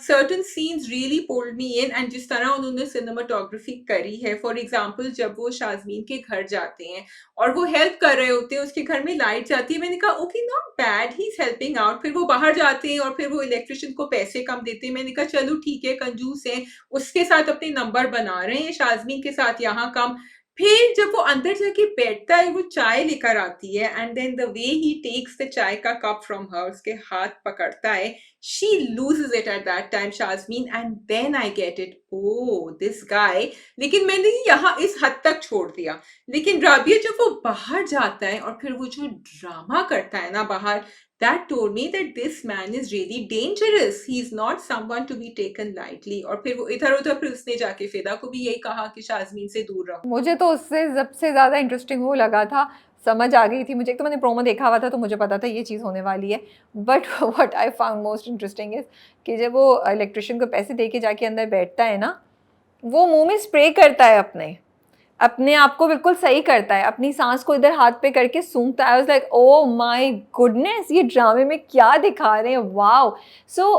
certain scenes really pulled me in, and जिस तरह उन्होंने सिनेमाटोग्राफी करी है, फॉर एग्जांपल जब वो शाज़मीन के घर जाते हैं और वो हेल्प कर रहे होते हैं, उसके घर में लाइट जाती है, मैंने कहा okay not bad, he is helping out. फिर वो बाहर जाते हैं और फिर वो इलेक्ट्रिशियन को पैसे कम देते हैं, मैंने कहा चलो ठीक है, कंजूस है, उसके साथ अपने नंबर बना रहे हैं, शाज़मीन के साथ यहाँ कम. फिर जब वो अंदर जाके बैठता है, वो चाय लेकर आती है, and then the way he takes the chai का कप फ्रॉम हर, उसके हाथ पकड़ता है, she loses it at that time Shazmeen, and then I get it, oh this guy. लेकिन मैंने यहाँ इस हद तक छोड़ दिया. लेकिन राबिया जब वो बाहर जाता है और फिर वो जो ड्रामा करता है ना बाहर, that told me that this man is really dangerous. He is not someone to be taken lightly. और फिर वो इधर उधर, फिर उसने जाके फिदा को भी यही कहा कि शाज़मीन से दूर रहो. मुझे तो उससे सबसे ज़्यादा इंटरेस्टिंग वो लगा था, समझ आ गई थी मुझे. एक तो मैंने प्रोमो देखा हुआ था तो मुझे पता था ये चीज़ होने वाली है. But what I found most interesting is कि जब वो इलेक्ट्रिशियन को पैसे दे के जाके अंदर बैठता है ना, वो मुँह में स्प्रे करता है, अपने आप को बिल्कुल सही करता है, अपनी सांस को इधर हाथ पे करके सूंघता है. आई was like oh my goodness, ये ड्रामे में क्या दिखा रहे हैं. वाओ. सो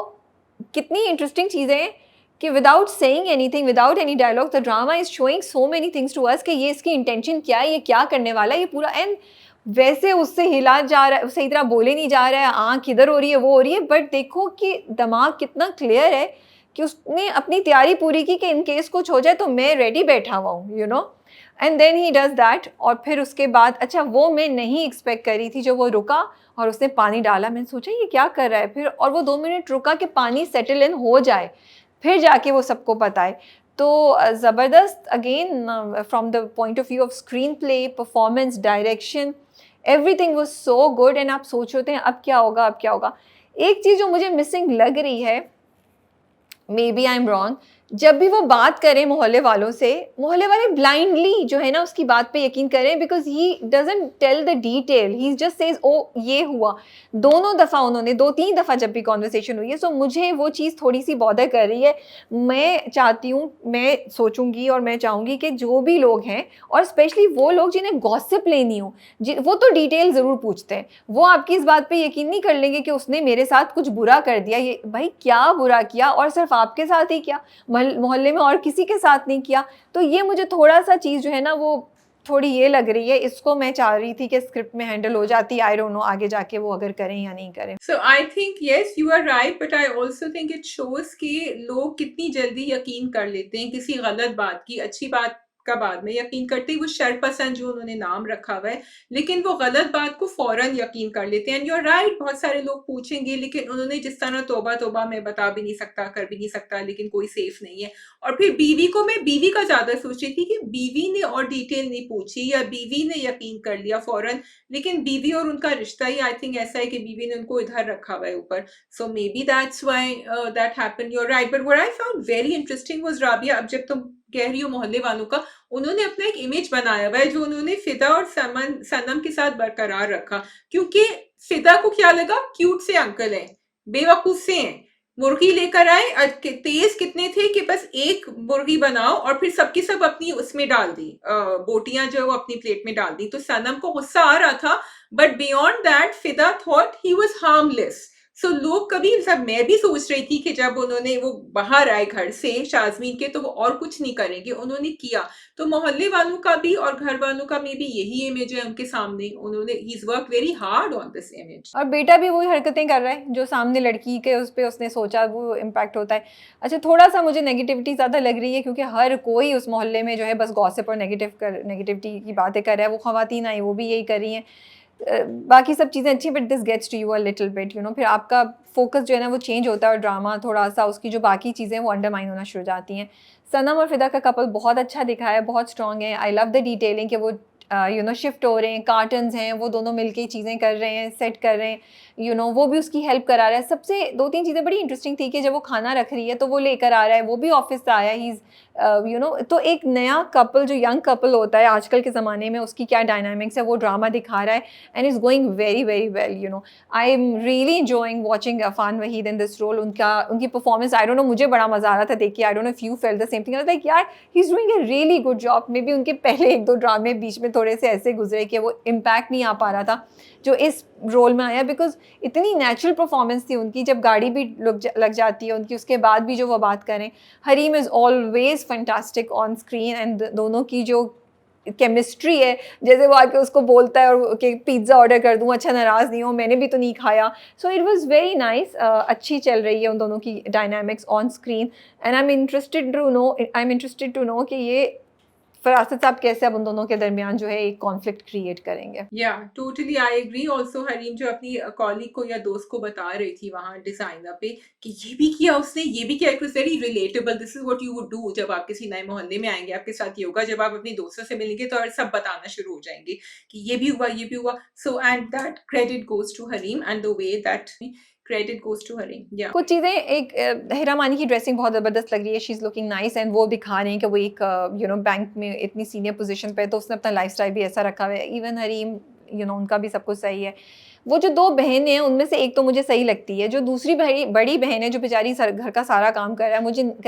कितनी इंटरेस्टिंग चीज़ें हैं कि without saying anything, without any dialogue, the drama is showing so many things to us कि ये इसकी इंटेंशन क्या है, ये क्या करने वाला है, ये पूरा. एंड वैसे उससे हिला जा रहा है, सही तरह बोले नहीं जा रहा है, आँख इधर हो रही है, वो हो रही है, बट देखो कि दिमाग कितना क्लियर है कि उसने अपनी तैयारी पूरी की कि इन केस कुछ हो जाए तो मैं रेडी बैठा हुआ हूँ, you know. And then he does that. और फिर उसके बाद अच्छा, वो मैं नहीं एक्सपेक्ट करी थी, जो वो रुका और उसने पानी डाला, मैंने सोचा ये क्या कर रहा है फिर, और वो 2 मिनट रुका कि पानी सेटल इन हो जाए, फिर जाके वो सबको पता है। तो ज़बरदस्त again from the point of view of screen play, performance, direction, everything was so good. And आप सोच रहे थे अब क्या होगा, अब क्या होगा। एक चीज़ जो मुझे मिसिंग लग रही है, maybe I am wrong, जब भी वो बात करें मोहल्ले वालों से, मोहल्ले वाले ब्लाइंडली जो है ना उसकी बात पे यकीन करें, because he doesn't tell the detail, he just says oh ये हुआ। दोनों दफ़ा उन्होंने 2-3 दफ़ा जब भी कॉन्वर्सेशन हुई है, सो मुझे वो चीज़ थोड़ी सी बॉदर कर रही है। मैं चाहती हूँ, मैं सोचूंगी और मैं चाहूँगी कि जो भी लोग हैं, और स्पेशली वो लोग जिन्हें गॉसिप लेनी हो, वो तो डिटेल ज़रूर पूछते हैं। वो आपकी इस बात पे यकीन नहीं कर लेंगे कि उसने मेरे साथ कुछ बुरा कर दिया। ये भाई क्या बुरा किया, और सिर्फ आपके साथ ही क्या, मोहल्ले में और किसी के साथ नहीं किया। तो ये मुझे थोड़ा सा चीज़ जो है ना वो थोड़ी ये लग रही है, इसको मैं चाह रही थी कि स्क्रिप्ट में हैंडल हो जाती। आई डोंट नो आगे जाके वो अगर करें या नहीं करें। So I think yes, you are right, but I also think it shows कि लोग कितनी जल्दी यकीन कर लेते हैं किसी गलत बात की, अच्छी बात का बाद में यकीन करते ही वो शरपसंद जो उन्होंने नाम रखा हुआ है, लेकिन वो गलत बात को फौरन यकीन कर लेते हैं। एंड यू आर राइट, बहुत सारे लोग पूछेंगे, लेकिन उन्होंने जिस तरह तौबा तौबा मैं बता भी नहीं सकता, कर भी नहीं सकता, लेकिन कोई सेफ नहीं है। और फिर बीवी को, मैं बीवी का ज्यादा सोच रही थी कि बीवी ने और डिटेल नहीं पूछी या बीवी ने यकीन कर लिया फौरन, लेकिन बीवी और उनका रिश्ता ही आई थिंक ऐसा है कि बीवी ने उनको इधर रखा हुआ है ऊपर। So maybe that's why that happened. You are right, but what I found very interesting was Rabia, अब जब तुम कह रही हो मोहल्ले वालों का, उन्होंने अपना एक इमेज बनाया हुआ है जो उन्होंने फिदा और सनम के साथ बरकरार रखा, क्योंकि फिदा को क्या लगा क्यूट से अंकल हैं, बेवकूफ से हैं, मुर्गी लेकर आए, तेज कितने थे कि बस एक मुर्गी बनाओ और फिर सबकी सब अपनी उसमें डाल दी, बोटियां जो अपनी प्लेट में डाल दी। तो सनम को गुस्सा आ रहा था, बट बियॉन्ड दैट फिदा थॉट ही वाज हार्मलेस। सो लोग कभी सब, मैं भी सोच रही थी कि जब उन्होंने वो बाहर आए घर से शाजमीन के, तो वो और कुछ नहीं करेंगे, उन्होंने किया। तो मोहल्ले वालों का भी और घर वालों का मे भी यही इमेज है उनके सामने, उन्होंने he is work very hard on this image. और बेटा भी वही हरकतें कर रहा है जो सामने लड़की के उस पे उसने सोचा, वो इम्पैक्ट होता है। अच्छा, थोड़ा सा मुझे नेगेटिविटी ज़्यादा लग रही है, क्योंकि हर कोई उस मोहल्ले में जो है बस गॉसिप और नेगेटिविटी की बातें कर रहा है। वो ख़वातीन आई, वो भी यही कर रही हैं। बाकी सब चीज़ें अच्छी, but this gets to you a little bit, you know. फिर आपका फोकस जो है ना वो चेंज होता है, और ड्रामा थोड़ा सा, उसकी जो बाकी चीज़ें वो अंडरमाइन होना शुरू हो जाती हैं। सनम और फिदा का कपल बहुत अच्छा दिखा है, बहुत स्ट्रॉन्ग है। आई लव द डिटेलिंग कि वो यू नो शिफ्ट हो रहे हैं, कार्टन्स हैं, वो दोनों मिलके चीज़ें कर रहे हैं, सेट कर रहे हैं, यू नो, वो भी उसकी हेल्प करा रहा है। सबसे 2-3 चीज़ें बड़ी इंटरेस्टिंग थी कि जब वो खाना रख रही है तो वो लेकर आ रहा है, वो भी ऑफिस से आया, ही इज़ यू नो। तो एक नया कपल जो यंग कपल होता है आजकल के ज़माने में, उसकी क्या डायनामिक्स है वो ड्रामा दिखा रहा है, and is going very very well, you know. I am really enjoying watching Afan Waheed in this role. उनकी परफॉर्मेंस, आई डोंट नो, मुझे बड़ा मज़ा आ रहा था देख के। I don't know if you felt the same thing, like यार he is doing a really good job. Maybe उनके पहले 1-2 ड्रामे बीच में थोड़े से ऐसे गुजरे कि वो इम्पैक्ट नहीं आ पा रहा था जो इस रोल में आया, बिकॉज इतनी नेचुरल परफॉर्मेंस थी उनकी। जब गाड़ी भी लग जाती है उनकी, उसके बाद भी जो वो बात करें, Hareem is always fantastic on screen, and दोनों की जो केमिस्ट्री है, जैसे वो आके उसको बोलता है और कि पिज़्ज़ा ऑर्डर कर दूँ, अच्छा नाराज़ नहीं हो, मैंने भी तो नहीं खाया। So it was very nice. अच्छी चल रही है उन दोनों की dynamics on screen, and I am interested to know कि ये फरासत साहब कैसे अब उन दोनों के दरमियान जो है एक कॉन्फ्लिक्ट क्रिएट करेंगे। Yeah totally I agree also. Hareem जो अपनी कॉलीग को या दोस्त को बता रही थी वहां डिजाइनर पे कि ये भी किया उसने, ये भी किया, it was very relatable. This is what you would do जब आप किसी नए मोहल्ले में आएंगे, आपके साथ ये होगा। जब आप अपने दोस्तों से मिलेंगे तो सब बताना शुरू हो जाएंगे कि ये भी हुआ, ये भी हुआ। So and that credit goes to Hareem and the way that credit goes to Hareem. या कुछ चीज़ें, एक हेरा मानी की ड्रेसिंग बहुत ज़बरदस्त लग रही है, she is looking nice, and वो दिखा रहे हैं कि वो एक यू नो बैंक में इतनी सीनियर पोजीशन पे है, तो उसने अपना लाइफस्टाइल भी ऐसा रखा हुआ है। इवन हरीम, यू नो, उनका भी सब कुछ सही है। वो जो 2 बहनें हैं उनमें से एक तो मुझे सही लगती है, जो दूसरी बड़ी बहन है जो बेचारी घर का सारा काम कर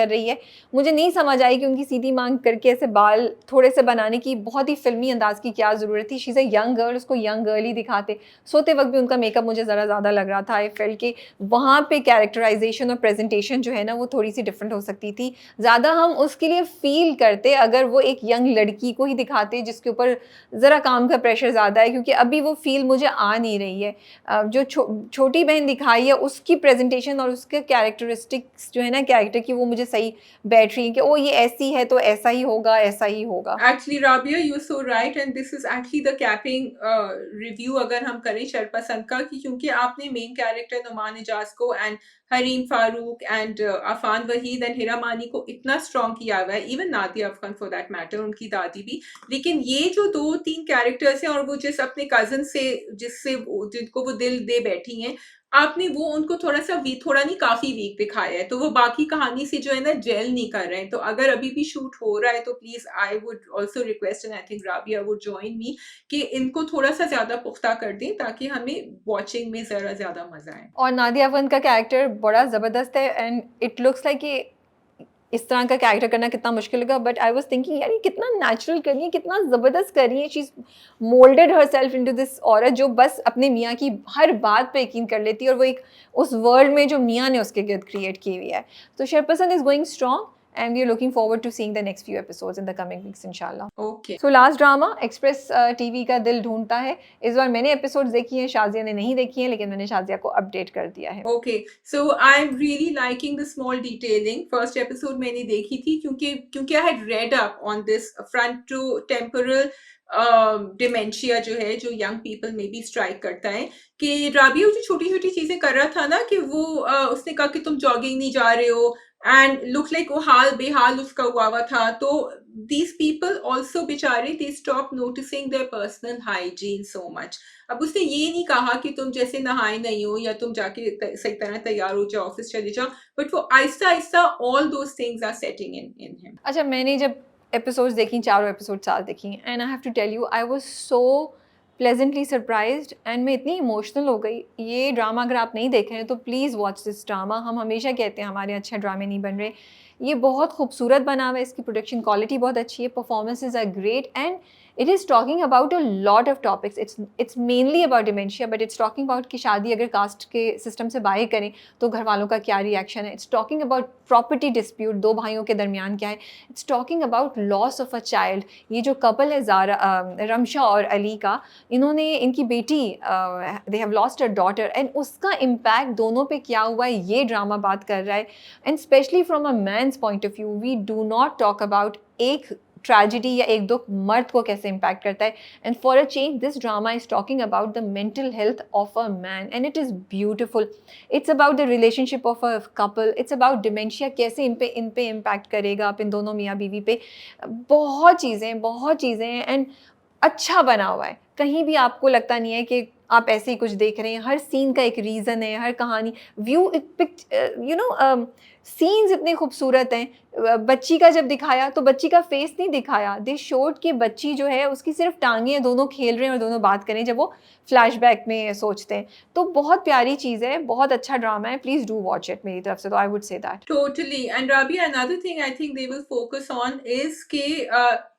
रही है, मुझे नहीं समझ आई कि उनकी सीधी मांग करके ऐसे बाल थोड़े से बनाने की बहुत ही फिल्मी अंदाज की क्या ज़रूरत थी। She is a young girl, उसको यंग गर्ल ही दिखाते। सोते वक्त भी उनका मेकअप मुझे ज़रा ज़्यादा लग रहा था। आई फेल्ट कि वहाँ पे कैरेक्टराइजेशन और प्रेजेंटेशन जो है ना वो थोड़ी सी डिफरेंट हो सकती थी। ज़्यादा हम उसके लिए फील करते अगर वो एक यंग लड़की को ही दिखाते जिसके ऊपर ज़रा काम का प्रेशर ज़्यादा है, क्योंकि क्योंकि अभी वो फ़ील मुझे आ नहीं रही है। जो छोटी बहन दिखाई है उसकी प्रेज़ेंटेशन और उसके कैरेक्टरिस्टिक्स जो है ना कैरेक्टर की, वो मुझे सही बैठ रही है कि ओह! ये ऐसी है तो ऐसा ही होगा, ऐसा ही होगा। Actually, Rabia, you're so right, and this is actually the capping review अगर हम करें शरपसंद का, कि क्योंकि आपने मेन कैरेक्टर नुमान इजाज को and Hareem Farooq and Afan Waheed and Hira Mani को इतना स्ट्रॉन्ग किया हुआ है, even Nadia Afghan for that matter, उनकी दादी भी। लेकिन ये जो 2-3 कैरेक्टर्स हैं, और वो जिस अपने कजन से जिनको वो दिल दे बैठी हैं, आपने वो उनको थोड़ा नहीं काफी वीक दिखाया है, तो वो बाकी कहानी से जो है ना जेल नहीं कर रहे हैं। तो अगर अभी भी शूट हो रहा है तो please I would also request, and I think Rabia would join me, कि इनको थोड़ा सा ज्यादा पुख्ता कर दें ताकि हमें वॉचिंग में जरा ज्यादा मजा आए। और नादिया अफगान का कैरेक्टर बड़ा ज़बरदस्त है एंड इट लुक्स लाइक कि इस तरह का कैरेक्टर करना कितना मुश्किल होगा, बट आई वाज थिंकिंग यार ये कितना नेचुरल कर रही है, कितना ज़बरदस्त कर रही है। She is moulded herself into this औरत जो बस अपने मियाँ की हर बात पे यकीन कर लेती है, और वो एक उस वर्ल्ड में जो मियाँ ने उसके गिर्द क्रिएट की हुई है। तो Sharpasand is going strong and we are looking forward to seeing the next few episodes in the coming weeks inshallah. Okay. So last drama express TV का दिल ढूंढता है। इस बार मैंने एपिसोड्स देखी हैं, शाजिया ने नहीं देखी हैं, लेकिन मैंने शाजिया को अपडेट कर दिया है। Okay, so I'm really liking the small detailing. First episode मैंने देखी थी क्योंकि I had read up on this frontotemporal dementia जो है, जो यंग पीपल में भी स्ट्राइक करता है, कि राबिया जो छोटी छोटी चीजें कर रहा था ना, कि वो उसने कहा कि तुम जॉगिंग नहीं जा रहे हो, एंड लुक लाइक वो हाल बेहाल उसका हुआ था। तो these people also बेचारे they stop noticing their personal hygiene so much. अब उसने ये नहीं कहा कि तुम जैसे नहाए नहीं हो या तुम जाके सही तरह तैयार हो जाओ, ऑफिस चले जाओ, बट वो Aahista Aahista all those things are setting in him. अच्छा, मैंने जब एपिसोड्स देखी, चारों एपिसोड साथ देखी, and I have to tell you I was so pleasantly surprised and मैं इतनी इमोशनल हो गई। ये ड्रामा अगर आप नहीं देख रहे हैं तो प्लीज़ वॉच दिस ड्रामा। हम हमेशा कहते हैं हमारे अच्छे ड्रामे नहीं बन रहे, ये बहुत खूबसूरत बना हुआ है, इसकी प्रोडक्शन क्वालिटी बहुत अच्छी है, performances are great, and it is talking about a lot of topics. It's mainly about dementia, but it's talking about कि शादी अगर कास्ट के सिस्टम से बाहर करें तो घर वालों का क्या रिएक्शन है। It's talking about property dispute, दो भाइयों के दरमियान क्या है। It's talking about loss of a child. ये जो कपल है रमशा और अली का, इन्होंने इनकी बेटी they have lost a daughter, and उसका इम्पैक्ट दोनों पे क्या हुआ है ये ड्रामा बात कर रहा है। And specially from a man's point of view, we do not talk about एक ट्रेजिडी या एक दुख मर्द को कैसे इम्पैक्ट करता है। And for a change this drama is talking about the mental health of a man, and it is beautiful. It's about the relationship of a couple, it's about dementia कैसे इन पे इम्पैक्ट करेगा, आप इन दोनों मियाँ बीवी पे। बहुत चीज़ें हैं, एंड अच्छा बना हुआ है। कहीं भी आपको लगता नहीं है कि आप ऐसे ही कुछ देख रहे हैं। हर सीन का एक रीज़न है, हर कहानी व्यू सीन्स इतने खूबसूरत हैं। बच्ची का जब दिखाया तो बच्ची का फेस नहीं दिखाया, दे शोड कि बच्ची जो है उसकी सिर्फ टांगें हैं, दोनों खेल रहे हैं और दोनों बात करें जब वो फ्लैशबैक में सोचते हैं। तो बहुत प्यारी चीज़ है, बहुत अच्छा ड्रामा है, प्लीज़ डू वॉच इट मेरी तरफ से, तो I would say that. Totally. And Rabia, another thing I think they will focus on is कि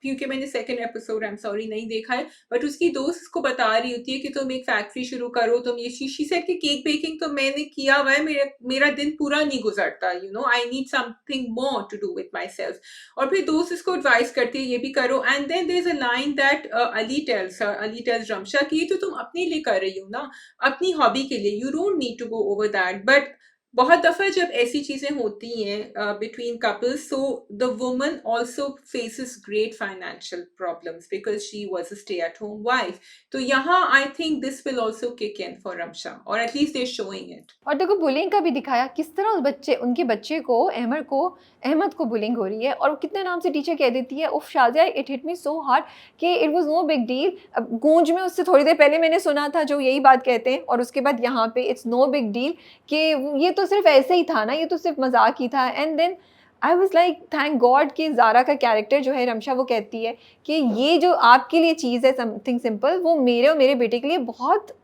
क्योंकि मैंने second episode I am sorry नहीं देखा है, बट उसकी दोस्त उसको बता रही होती है कि तुम एक फैक्ट्री शुरू करो, तुम ये शी सेड कि केक बेकिंग तो मैंने किया हुआ है, मेरा दिन पूरा नहीं गुजरता, you know I need something more to do with myself. और फिर दोस्त इसको एडवाइस करती है ये भी करो, and then there is a line that Ali tells Ramsha कि ये तो तुम अपने लिए कर रही हो ना, अपनी हॉबी के लिए, you don't need to go over that. But बहुत दफ़ा जब ऐसी चीज़ें होती हैं between couples, so the woman also faces great financial problems because she was a stay at home wife. तो यहाँ I think this will also kick in for Ramsha, और एटलीस्ट दे शोइंग इट। और देखो बुलिंग का भी दिखाया, किस तरह उनके बच्चे को अहमद को बुलिंग हो रही है, और कितने नाम से टीचर कह देती है। उफ Shazia, it hit me so hard कि it was no big deal. अब गूंज में उससे थोड़ी देर पहले मैंने सुना था जो यही बात कहते हैं, और उसके बाद यहाँ पे इट्स नो बिग डील कि ये तो सिर्फ ऐसे ही था ना, ये तो सिर्फ मजाक ही था। And then I was like thank God कि ज़ारा का कैरेक्टर जो है रमशा, वो कहती है कि ये जो आपके लिए चीज़ है समथिंग सिंपल, वो मेरे और मेरे बेटे के लिए बहुत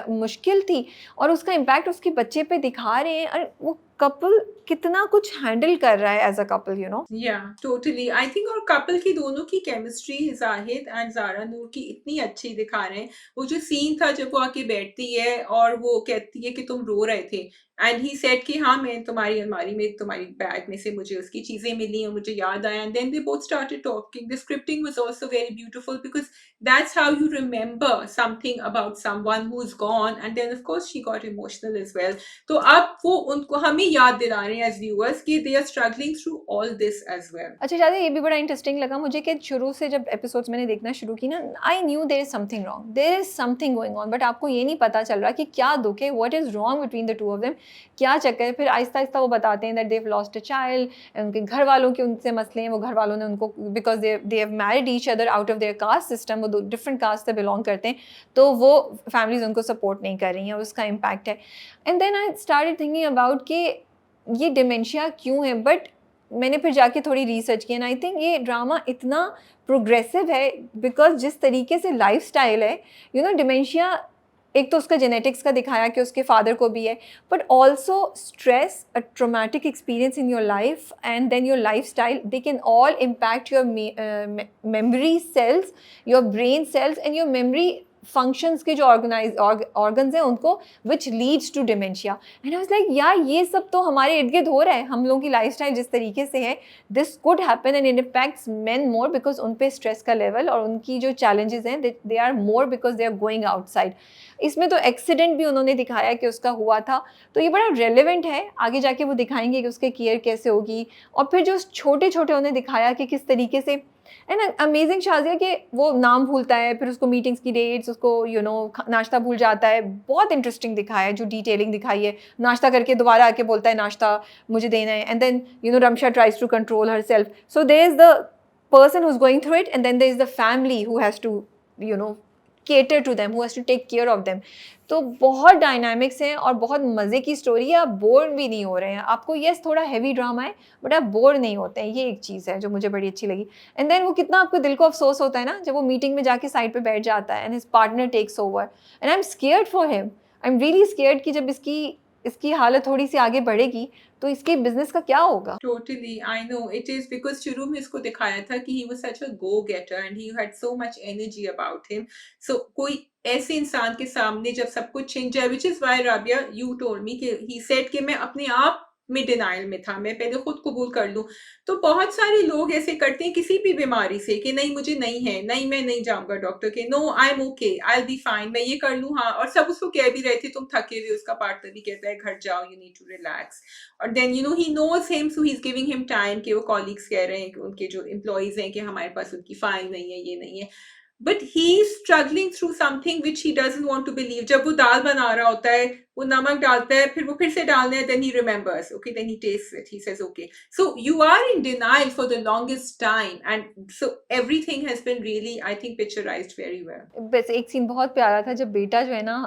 मुश्किल थी, और उसका इम्पैक्ट उसके बच्चे पे दिखा रहे हैं। और वो कपल कितना कुछ हैंडल कर रहा है as a couple, you know. Yeah totally I think, और कपल की दोनों की केमिस्ट्री जाहिद एंड जारा नूर की इतनी अच्छी दिखा रहे हैं। वो जो सीन था जब वो आके बैठती है और वो कहती है कि तुम रो रहे थे, एंड ही सेड कि हाँ मैं तुम्हारी अलमारी में, तुम्हारी बैग में से मुझे उसकी चीजें मिली और मुझे याद आया, and then they both started talking. The scripting was also very beautiful because that's how you remember something about someone who is gone, and then of course she got emotional as well. तो अब वो उनको हमें याद दिला रहे हैं एज व्यूअर्स कि they are struggling through all this as well. अच्छा शादी, ये भी बड़ा इंटरेस्टिंग लगा मुझे कि शुरू से जब एपिसोड्स मैंने देखना शुरू की ना, I knew there is something wrong, there is something going on, but आपको ये नहीं पता चल रहा कि क्या दुख है, what is wrong between the two of them, क्या चक्कर है। फिर आहिस्ता आहिस्ता वो बताते हैं that they've lost a child, उनके घर वालों के उनसे मसले हैं, वो घर वालों ने उनको, because they have married each other out of their caste system, वो डिफरेंट कास्ट से बिलोंग करते हैं, तो वो फैमिलीज उनको सपोर्ट नहीं कर रही हैं और उसका इम्पैक्ट है। And then I started thinking about कि ये डिमेंशिया क्यों है, बट मैंने फिर जाके थोड़ी रिसर्च की एंड आई थिंक ये ड्रामा इतना प्रोग्रेसिव है बिकॉज जिस तरीके से लाइफस्टाइल है, यू नो, डिमेंशिया एक तो उसका जेनेटिक्स का दिखाया कि उसके फादर को भी है, but also stress, a traumatic experience in your life and then your lifestyle, they can all impact your memory cells, your brain cells and your memory functions के जो ऑर्गन्स हैं उनको, which leads to dementia. And I was like यार ये सब तो हमारे इर्द गिर्द हो रहा है, हम लोगों की लाइफस्टाइल जिस तरीके से है, this could happen and it impacts main more because उन पे स्ट्रेस का लेवल और उनकी जो चैलेंजेस हैं they are more because they are going outside. इसमें तो एक्सीडेंट भी उन्होंने दिखाया कि उसका हुआ था, तो ये बड़ा रेलिवेंट है, आगे जाके वो दिखाएंगे कि उसके केयर कैसे होगी। और फिर जो छोटे छोटे उन्होंने दिखाया कि किस तरीके से, एंड अमेजिंग शाजिया कि वो नाम भूलता है, फिर उसको मीटिंग्स की डेट्स, उसको यू नो नाश्ता भूल जाता है, बहुत इंटरेस्टिंग दिखाया है जो डिटेलिंग दिखाई है। नाश्ता करके दोबारा आके बोलता है नाश्ता मुझे देना है, and then you know Ramsha tries to control herself, so there is the person who's going through it and then there is the family who has to, you know, cater to them, who has to take care of them. तो बहुत डायनामिक्स हैं और बहुत मज़े की स्टोरी है, आप बोर भी नहीं हो रहे हैं। आपको यस थोड़ा हैवी ड्रामा है बट आप बोर नहीं होते हैं, ये एक चीज़ है जो मुझे बड़ी अच्छी लगी। एंड देन वो कितना आपको दिल को अफसोस होता है ना जब वो मीटिंग में जाके साइड पे बैठ जाता है and his partner takes over, and I am scared for him, I am really scared कि जब इसकी हालत थोड़ी सी आगे बढ़ेगी तो इसके बिजनेस का क्या होगा। Totally, I know it is because शुरू में इसको दिखाया था कि he was such a go-getter and he had so much energy about him. So कोई ऐसे इंसान के सामने जब सब कुछ छिन जाए, which is why Rabia, you told me कि he said कि मैं अपने आप में डिनाइल में था, मैं पहले खुद कबूल कर लूं। तो बहुत सारे लोग ऐसे करते हैं किसी भी बीमारी से कि नहीं मुझे नहीं है, नहीं मैं नहीं जाऊंगा डॉक्टर के, no I am okay, I be fine, मैं ये कर लूं, हाँ। और सब उसको कह भी रहे थे तुम थके हुए, उसका पार्टनर भी कहता है घर जाओ, यू नीड टू रिलैक्स। और then you know he knows him, so he is giving him time कि वो कॉलीग्स कह रहे हैं कि उनके जो एम्प्लॉइज हैं कि हमारे पास उनकी फाइल नहीं है, ये नहीं है, but he is struggling through something which he doesn't want to believe. जब वो दाल बना रहा होता है, वो नमक डालता है, फिर वो फिर से डालना है, then he remembers, okay, then he tastes it, he says okay. So you are in denial for the longest time, and so everything has been really I think picturised very well. बस एक सीन बहुत प्यारा था जब बेटा जो है ना,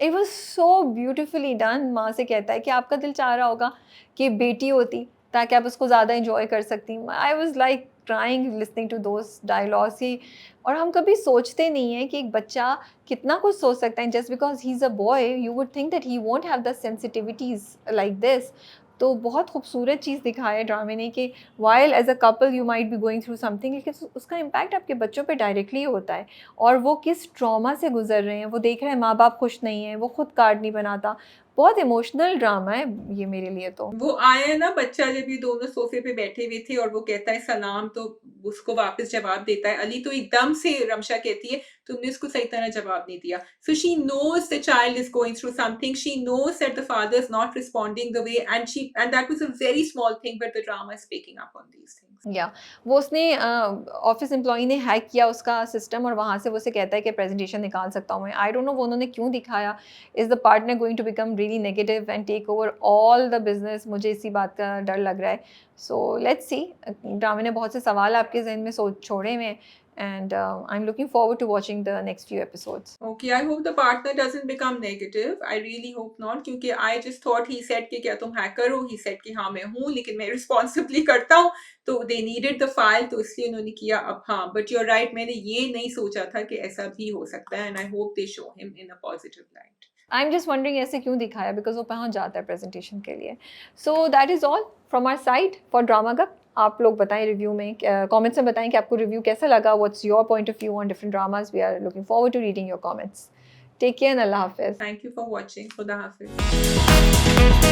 it was so beautifully done, माँ से कहता है कि आपका दिल चाह रहा होगा कि बेटी होती ताकि आप उसको ज़्यादा इंजॉय कर सकती। I was like crying listening to those dialogues ही। और हम कभी सोचते नहीं हैं कि एक बच्चा कितना कुछ सोच सकता है, just because he is a boy you would think that he won't have the sensitivities like this. तो बहुत खूबसूरत चीज़ दिखाया है ड्रामे ने कि while as a couple you might be going through something, लेकिन उसका इम्पैक्ट आपके बच्चों पे डायरेक्टली होता है और वो किस ट्रॉमा से गुजर रहे हैं। वो देख रहे हैं माँ बाप खुश नहीं है, वो खुद कार्ड नहीं बनाता। बहुत इमोशनल ड्रामा है ये मेरे लिए। तो वो आया ना बच्चा, जब ये दोनों सोफे पे बैठे हुए थे और वो कहता है सलाम, तो उसको वापस जवाब देता है अली, तो एकदम से रमशा कहती है तुमने उसको सही तरह जवाब नहीं दिया। So she knows the child is going through something, she knows that the father is not responding the way, and that was a very small thing but the drama is picking up on these things. या वो उसने ऑफिस एम्प्लॉई ने हैक किया उसका सिस्टम और वहाँ से वो उसे कहता है कि प्रेजेंटेशन निकाल सकता हूँ मैं। आई डोंट नो वो उन्होंने क्यों दिखाया। Is the partner going to become really negative and take over all the business? मुझे इसी बात का डर लग रहा है। So let's see. ड्रामे ने बहुत से सवाल आपके जहन में सोच छोड़े हुए हैं and I'm looking forward to watching the next few episodes. Okay, I hope the partner doesn't become negative. I really hope not, क्योंकि I just thought he said कि क्या तुम हैकर हो, he said कि हाँ मैं हूँ लेकिन मैं responsibly करता हूँ, तो they needed the file, तो इसलिए उन्होंने किया। अब हाँ, but you're right, मैंने ये नहीं सोचा था कि ऐसा भी हो सकता है, and I hope they show him in a positive light. I am just wondering ऐसे क्यों दिखाया, बिकॉज वो पहुंच जाता है प्रेजेंटेशन के लिए. So that is all from our side for drama cup. आप लोग बताएं रिव्यू में, कमेंट्स में बताएं कि आपको रिव्यू कैसा लगा, what's your point of view on different dramas. We are looking forward to reading your comments. Take care and अल्लाह हाफिज़. Thank you for watching. Khuda Hafiz.